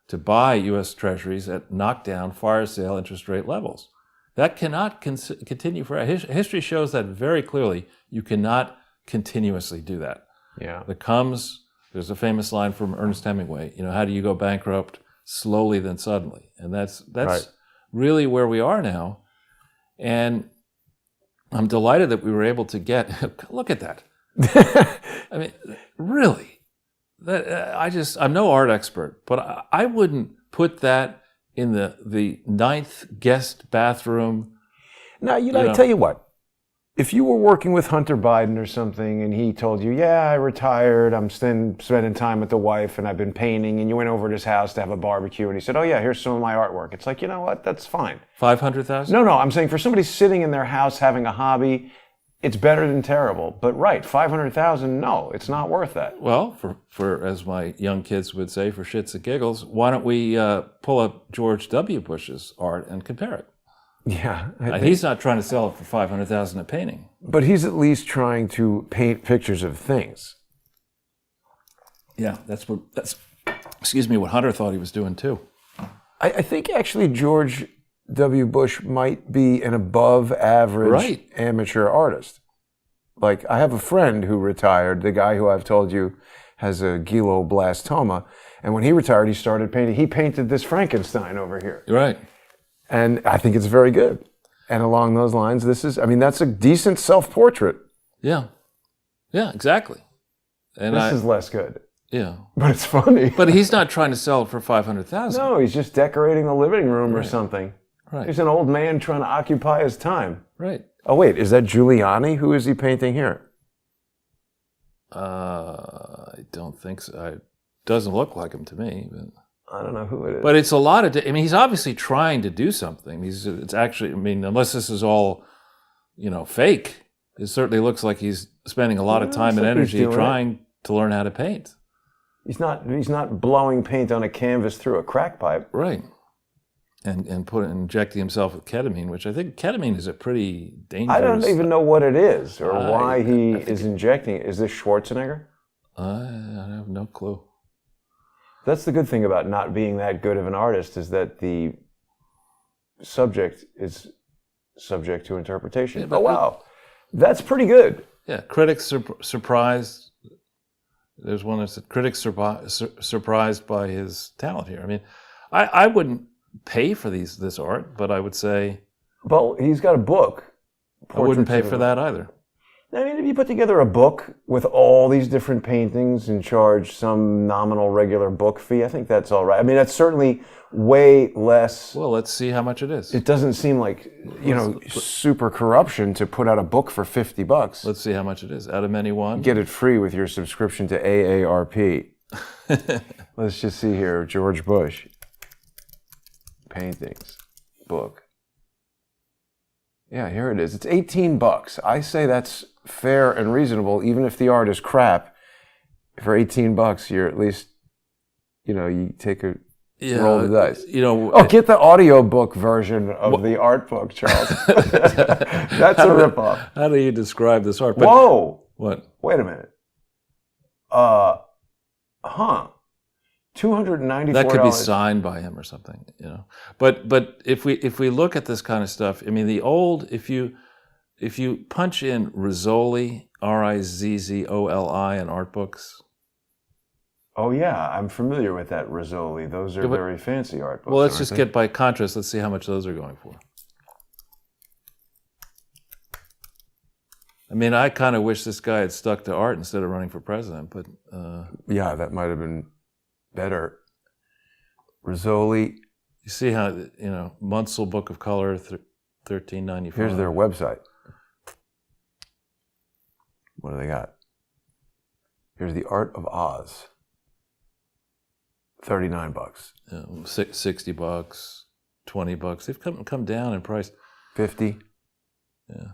to buy U.S. treasuries at knockdown, fire sale interest rate levels. That cannot continue forever. History shows that very clearly. You cannot continuously do that. Yeah. There's a famous line from Ernest Hemingway, how do you go bankrupt? Slowly, then suddenly. And that's right. Really where we are now. And I'm delighted that we were able to look at that. I mean, really, I'm no art expert, but I wouldn't put that in the ninth guest bathroom. Now, I tell you what, if you were working with Hunter Biden or something and he told you, yeah, I retired, I'm spending time with the wife and I've been painting, and you went over to his house to have a barbecue and he said, oh yeah, here's some of my artwork. It's like, you know what, that's fine. 500,000? No, I'm saying for somebody sitting in their house having a hobby, it's better than terrible. But right, 500,000, no, it's not worth that. Well, for as my young kids would say, for shits and giggles, why don't we pull up George W. Bush's art and compare it? Yeah. He's not trying to sell it for 500,000 a painting. But he's at least trying to paint pictures of things. Yeah, that's what Hunter thought he was doing too. I think actually George W. Bush might be an above average amateur artist. Like, I have a friend who retired, the guy who I've told you has a glioblastoma, and when he retired, he started painting. He painted this Frankenstein over here. Right. And I think it's very good. And along those lines, that's a decent self-portrait. Yeah. Yeah, exactly. And this is less good. Yeah. But it's funny. But he's not trying to sell it for 500,000. No, he's just decorating the living room or something. Right. He's an old man trying to occupy his time. Right. Oh, wait, is that Giuliani? Who is he painting here? I don't think so. It doesn't look like him to me. But I don't know who it is. But it's a lot of... he's obviously trying to do something. It's actually... unless this is all, fake, it certainly looks like he's spending a lot of time and energy trying to learn how to paint. He's not blowing paint on a canvas through a crack pipe. Right. And injecting himself with ketamine, which I think ketamine is a pretty dangerous... I don't even know what it is or why he is injecting it. Is this Schwarzenegger? I have no clue. That's the good thing about not being that good of an artist, is that the subject is subject to interpretation. Yeah, wow, that's pretty good. Yeah, critics surprised. There's one that said critics surprised by his talent here. I mean, I wouldn't pay for this art, but I would say Well, he's got a book. I wouldn't pay Portraits for of- that either. I mean, if you put together a book with all these different paintings and charge some nominal regular book fee, I think that's all right. I mean, that's certainly way less. Well, let's see how much it is. It doesn't seem like, super corruption to put out a book for $50. Let's see how much it is. Out of many one. Get it free with your subscription to AARP. Let's just see here. George Bush. Paintings. Book. Yeah, here it is. It's $18. I say that's fair and reasonable, even if the art is crap. For $18, you're at least, you take a roll the dice. Get the audiobook version of the art book, Charles. That's a ripoff. How do you describe this art? Whoa! What? Wait a minute. $294. That could be signed by him or something, But if we look at this kind of stuff, I mean, if you punch in Rizzoli, Rizzoli in art books. Oh yeah, I'm familiar with that Rizzoli. Those are very fancy art books. Well, let's just get by contrast. Let's see how much those are going for. I mean, I kind of wish this guy had stuck to art instead of running for president, but yeah, that might have been better. Rizzoli. You see how Munsell Book of Color, $13.95. Here's their website. What do they got? Here's the Art of Oz. $39. $60, $20. They've come down in price. 50. Yeah.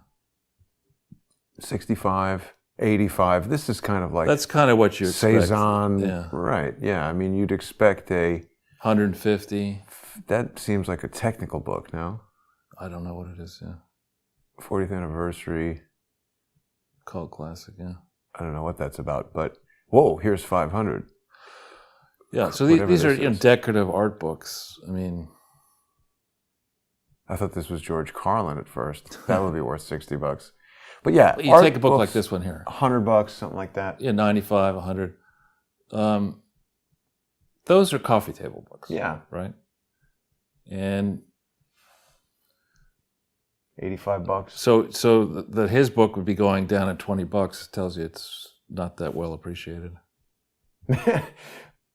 65, 85. This is kind of like that's kind of what you expect. Cezanne. Yeah. Right. Yeah. I mean, you'd expect a 150. That seems like a technical book, no? I don't know what it is. Yeah. 40th anniversary. Cult classic. Yeah. I don't know what that's about, but whoa, here's 500. Yeah. So these are decorative art books. I mean, I thought this was George Carlin at first. That would be worth $60. But yeah, you take a book like this one here, $100, something like that. Yeah, 95, 100. Those are coffee table books. Yeah, right. And $85. So that his book would be going down at $20 tells you it's not that well appreciated.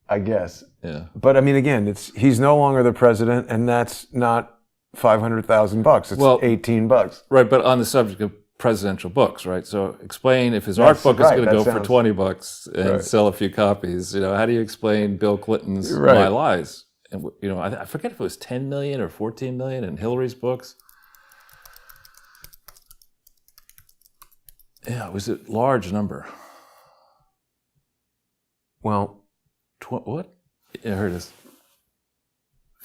I guess. Yeah. But I mean, again, he's no longer the president, and that's not $500,000. It's $18. Right, but on the subject of presidential books, right? So explain if his art book is going to go for $20 and sell a few copies. How do you explain Bill Clinton's My Lies? And I forget if it was 10 million or 14 million in Hillary's books. Yeah, it was a large number. Well, what? Yeah, here it is.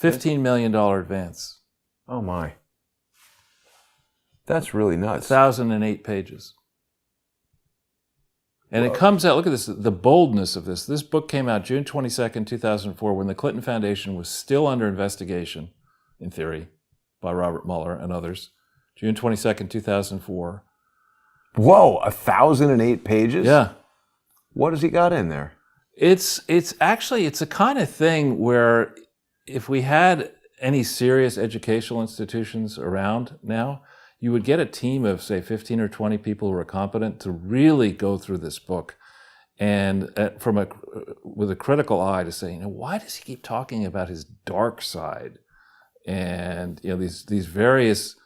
$15 million advance. Oh my. That's really nuts. 1,008 pages. And it comes out, look at this, the boldness of this. This book came out June 22nd, 2004, when the Clinton Foundation was still under investigation, in theory, by Robert Mueller and others. June 22nd, 2004. Whoa, 1,008 pages? Yeah. What has he got in there? It's a kind of thing where if we had any serious educational institutions around now, you would get a team of, say, 15 or 20 people who are competent to really go through this book and with a critical eye to say, why does he keep talking about his dark side and these various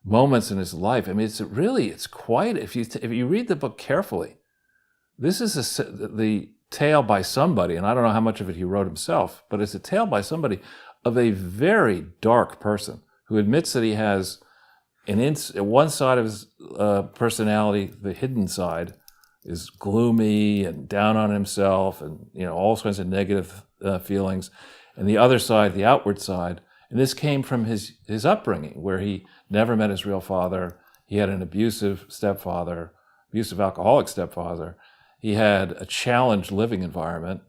moments in his life? I mean, it's quite. If you read the book carefully, this is the tale by somebody, and I don't know how much of it he wrote himself, but it's a tale by somebody of a very dark person who admits that he has one side of his personality, the hidden side, is gloomy and down on himself and all kinds of negative feelings, and the other side, the outward side, and this came from his upbringing, where he never met his real father. He had an abusive alcoholic stepfather. He had a challenged living environment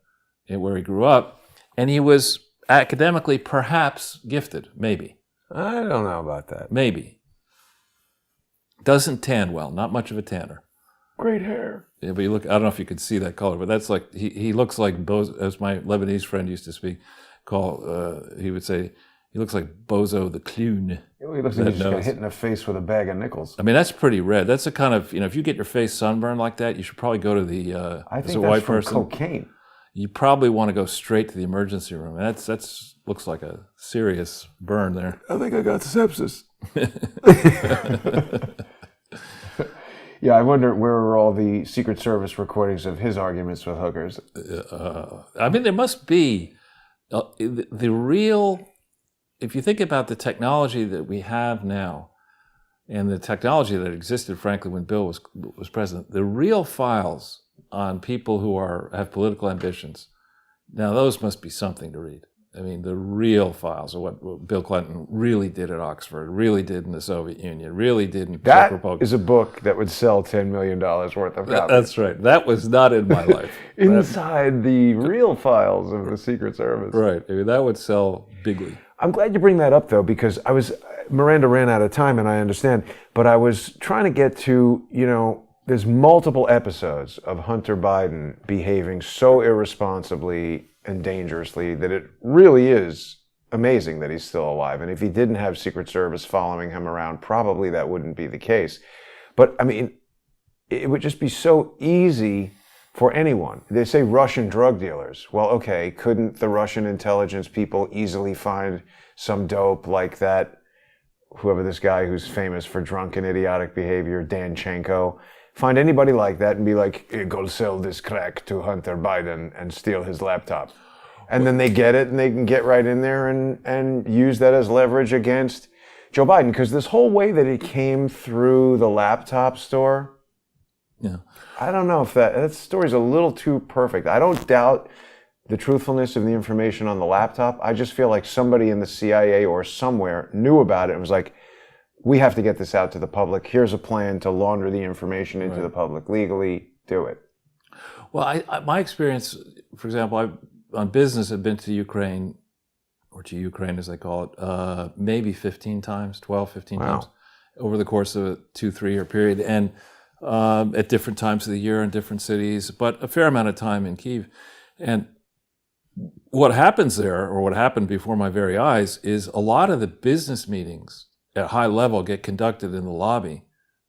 where he grew up, and he was academically perhaps gifted, maybe. I don't know about that. Maybe. Doesn't tan well, not much of a tanner. Great hair. Yeah, but you look. I don't know if you could see that color, but that's like he looks like as my Lebanese friend used to speak. He would say he looks like Bozo the Clown. He looks like he just got hit in the face with a bag of nickels. I mean, that's pretty red. That's a kind of, if you get your face sunburned like that, you should probably go to the. I as think a that's white from person, cocaine. you probably want to go straight to the emergency room. And that's looks like a serious burn there. I think I got sepsis. Yeah, I wonder where are all the Secret Service recordings of his arguments with hookers. I mean, there must be the real. If you think about the technology that we have now, and the technology that existed, frankly, when Bill was president, the real files on people who have political ambitions. Now, those must be something to read. I mean, the real files of what Bill Clinton really did at Oxford, really did in the Soviet Union, really did in Czech Republic. That is a book that would sell $10 million worth of copies. That's right. That was not in my life. Inside the real files of the Secret Service. Right. I mean, that would sell bigly. I'm glad you bring that up, though, because Miranda ran out of time, and I understand, but I was trying to get to, there's multiple episodes of Hunter Biden behaving so irresponsibly and dangerously that it really is amazing that he's still alive. And if he didn't have Secret Service following him around, probably that wouldn't be the case. But, I mean, it would just be so easy for anyone. They say Russian drug dealers. Well, okay, couldn't the Russian intelligence people easily find some dope like that, whoever this guy who's famous for drunken, idiotic behavior, Danchenko, find anybody like that and be like, go sell this crack to Hunter Biden and steal his laptop. And then they get it and they can get right in there and use that as leverage against Joe Biden. Because this whole way that it came through the laptop store, yeah, I don't know if that story's a little too perfect. I don't doubt the truthfulness of the information on the laptop. I just feel like somebody in the CIA or somewhere knew about it and was like, we have to get this out to the public. Here's a plan to launder the information into the public legally. Do it. Well, my experience, for example, on business, have been to Ukraine, or to Ukraine as they call it, maybe 15 times, 12, 15 times over the course of a 2-3 year period. And at different times of the year in different cities, but a fair amount of time in Kyiv. And what happens there, or what happened before my very eyes, is a lot of the business meetings at high level get conducted in the lobby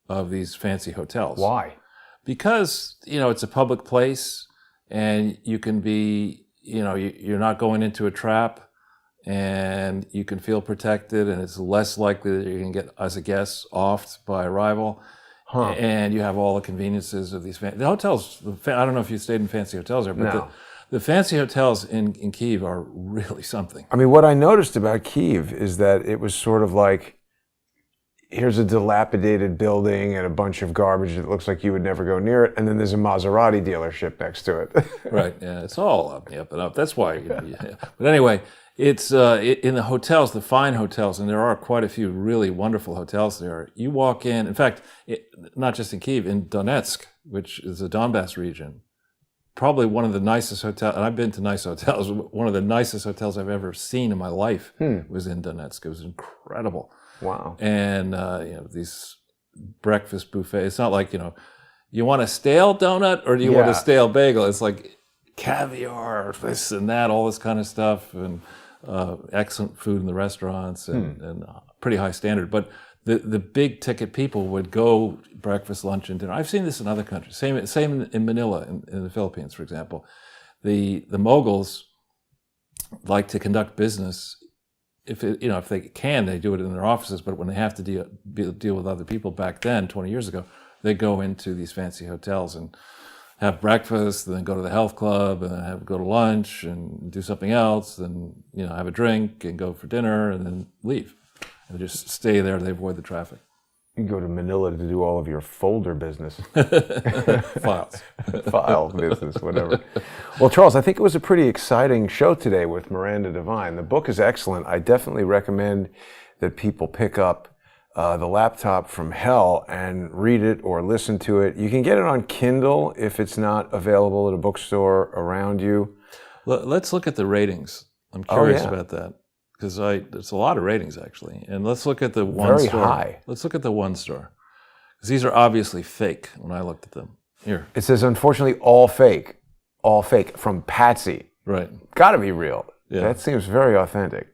of these fancy hotels. Why? Because, it's a public place and you can be, you're not going into a trap and you can feel protected and it's less likely that you're going to get, as a guest, offed by a rival. Huh. And you have all the conveniences of these the hotels. I don't know if you stayed in fancy hotels there, but the fancy hotels in Kyiv are really something. I mean, what I noticed about Kyiv is that it was sort of like, here's a dilapidated building and a bunch of garbage that looks like you would never go near it, and then there's a Maserati dealership next to it. Right, yeah, it's all up and up. That's why. Yeah. But anyway, it's in the hotels, the fine hotels, and there are quite a few really wonderful hotels there. You walk in fact, not just in Kyiv, in Donetsk, which is the Donbass region, probably one of the nicest hotels, and I've been to nice hotels, one of the nicest hotels I've ever seen in my life was in Donetsk. It was incredible. Wow. And, these breakfast buffets, it's not like, you want a stale donut or do you want a stale bagel? It's like caviar, this and that, all this kind of stuff, and excellent food in the restaurants and pretty high standard. But the big ticket people would go breakfast, lunch, and dinner. I've seen this in other countries. Same in Manila, in the Philippines, for example. The moguls like to conduct business. If they can, they do it in their offices. But when they have to deal with other people back then, 20 years ago, they go into these fancy hotels and have breakfast, and then go to the health club, and then go to lunch and do something else, and have a drink and go for dinner, and then leave. And just stay there. They avoid the traffic. You go to Manila to do all of your folder business. Files. File business, whatever. Well, Charles, I think it was a pretty exciting show today with Miranda Devine. The book is excellent. I definitely recommend that people pick up The Laptop from Hell and read it or listen to it. You can get it on Kindle if it's not available at a bookstore around you. Let's look at the ratings. I'm curious about that. Because there's a lot of ratings, actually. And let's look at the one Very store. high. Let's look at the one store. Because these are obviously fake when I looked at them. Here. It says, unfortunately, all fake from Patsy. Right. Got to be real. Yeah. That seems very authentic.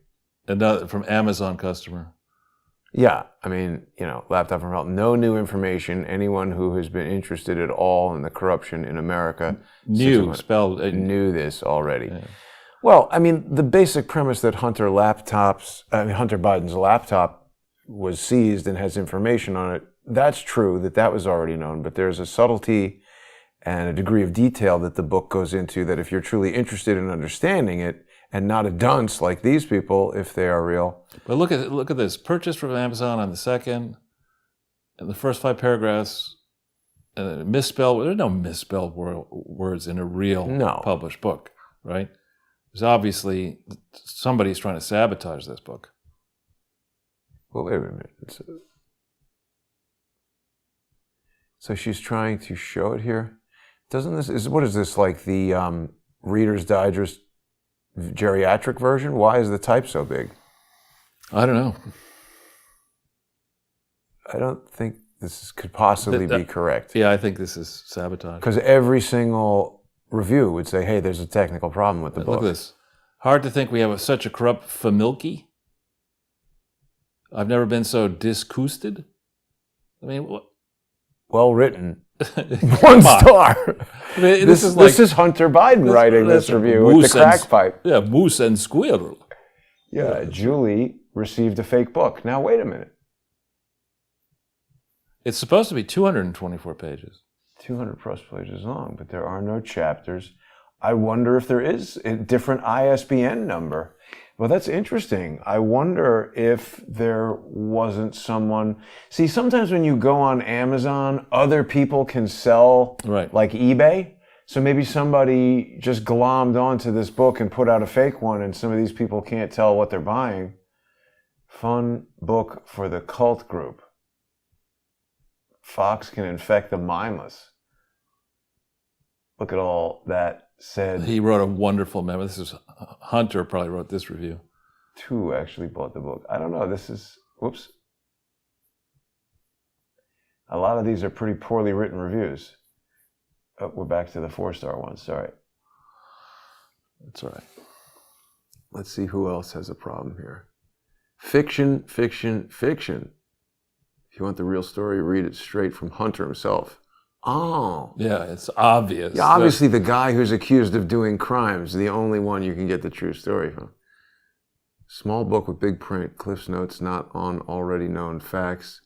And from Amazon customer. Yeah, I mean, laptop from hell. No new information. Anyone who has been interested at all in the corruption in America Knew this already. Yeah. Well, I mean, the basic premise that Hunter Biden's laptop was seized and has information on it, that's true, that was already known. But there's a subtlety and a degree of detail that the book goes into that if you're truly interested in understanding it, and not a dunce like these people, if they are real. But look at this. Purchased from Amazon on the 2nd, and the first 5 paragraphs, misspelled. There's no misspelled words in a real published book, right? There's obviously somebody's trying to sabotage this book. Well, wait a minute. So she's trying to show it here. What is this, like the Reader's Digest geriatric version? Why is the type so big? I don't know. I don't think this could possibly be correct. Yeah, I think this is sabotage. Because every single review would say, hey, there's a technical problem with the book. Look at this. Hard to think we have such a corrupt familky. I've never been so disgusted. I mean, what? Well written. 1 star. I mean, this is Hunter Biden writing this review with the crack pipe. Yeah, moose and squirrel. Yeah, Julie received a fake book. Now, wait a minute. It's supposed to be 224 pages. 200 plus pages long, but there are no chapters. I wonder if there is a different ISBN number. Well, that's interesting. I wonder if there wasn't someone... See, sometimes when you go on Amazon, other people can sell, like eBay. So maybe somebody just glommed onto this book and put out a fake one, and some of these people can't tell what they're buying. Fun book for the cult group. Fox can infect the mindless. Look at all that said. He wrote a wonderful memo. This is Hunter probably wrote this review. 2 actually bought the book. I don't know. This is, whoops. A lot of these are pretty poorly written reviews. Oh, we're back to the 4-star ones. Sorry. That's all right. Let's see who else has a problem here. Fiction, fiction, fiction. If you want the real story, read it straight from Hunter himself. Oh. Yeah, it's obvious. Yeah, obviously the guy who's accused of doing crimes, the only one you can get the true story from. Small book with big print, Cliff's Notes not on already known facts.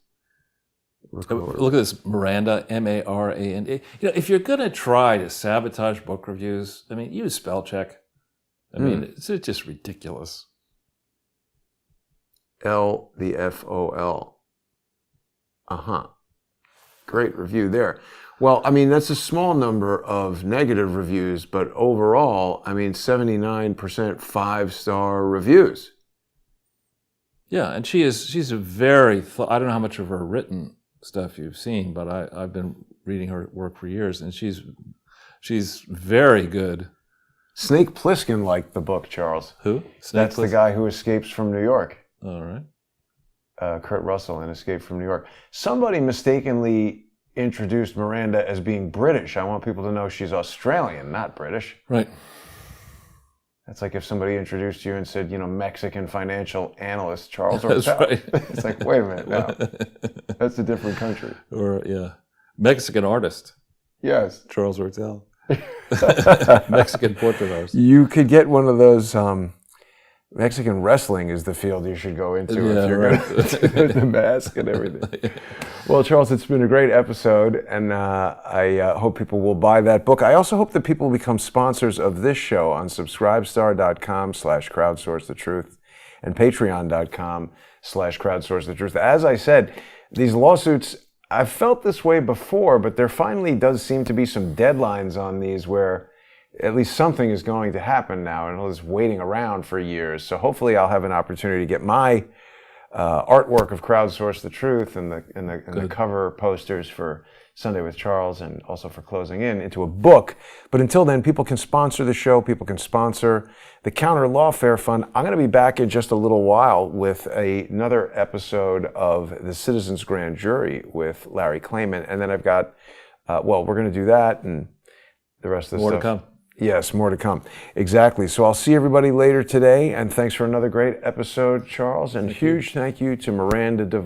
Look at this, Miranda, M-A-R-A-N-D. If you're going to try to sabotage book reviews, I mean, use spell check. I mean, it's just ridiculous. L-the-F-O-L. Uh-huh. Great review there. Well, I mean, that's a small number of negative reviews, but overall, I mean, 79% 5-star reviews. Yeah, and she's a very, I don't know how much of her written stuff you've seen, but I've been reading her work for years, and she's very good. Snake Plissken liked the book, Charles. Who? That's the guy who escapes from New York. All right. Kurt Russell in Escape from New York. Somebody mistakenly introduced Miranda as being British. I want people to know she's Australian, not British. Right. That's like if somebody introduced you and said, Mexican financial analyst Charles That's Ortel. right. It's like, wait a minute, no. That's a different country. Or, yeah. Mexican artist. Yes. Charles Ortel. Mexican portrait artist. You could get one of those... Mexican wrestling is the field you should go into if you're going to do the mask and everything. Well, Charles, it's been a great episode, and I hope people will buy that book. I also hope that people will become sponsors of this show on subscribestar.com/crowdsourcethetruth and patreon.com/crowdsourcethetruth. As I said, these lawsuits, I've felt this way before, but there finally does seem to be some deadlines on these where at least something is going to happen now, and it's waiting around for years. So hopefully I'll have an opportunity to get my artwork of Crowdsource the Truth and the cover posters for Sunday with Charles and also for Closing In into a book. But until then, people can sponsor the show. People can sponsor the Counter Lawfare Fund. I'm going to be back in just a little while with another episode of The Citizens Grand Jury with Larry Klayman. And then I've got well, we're going to do that and the rest of the More stuff. to come. Yes, more to come. Exactly. So I'll see everybody later today. And thanks for another great episode, Charles. And huge thank you to Miranda Devine.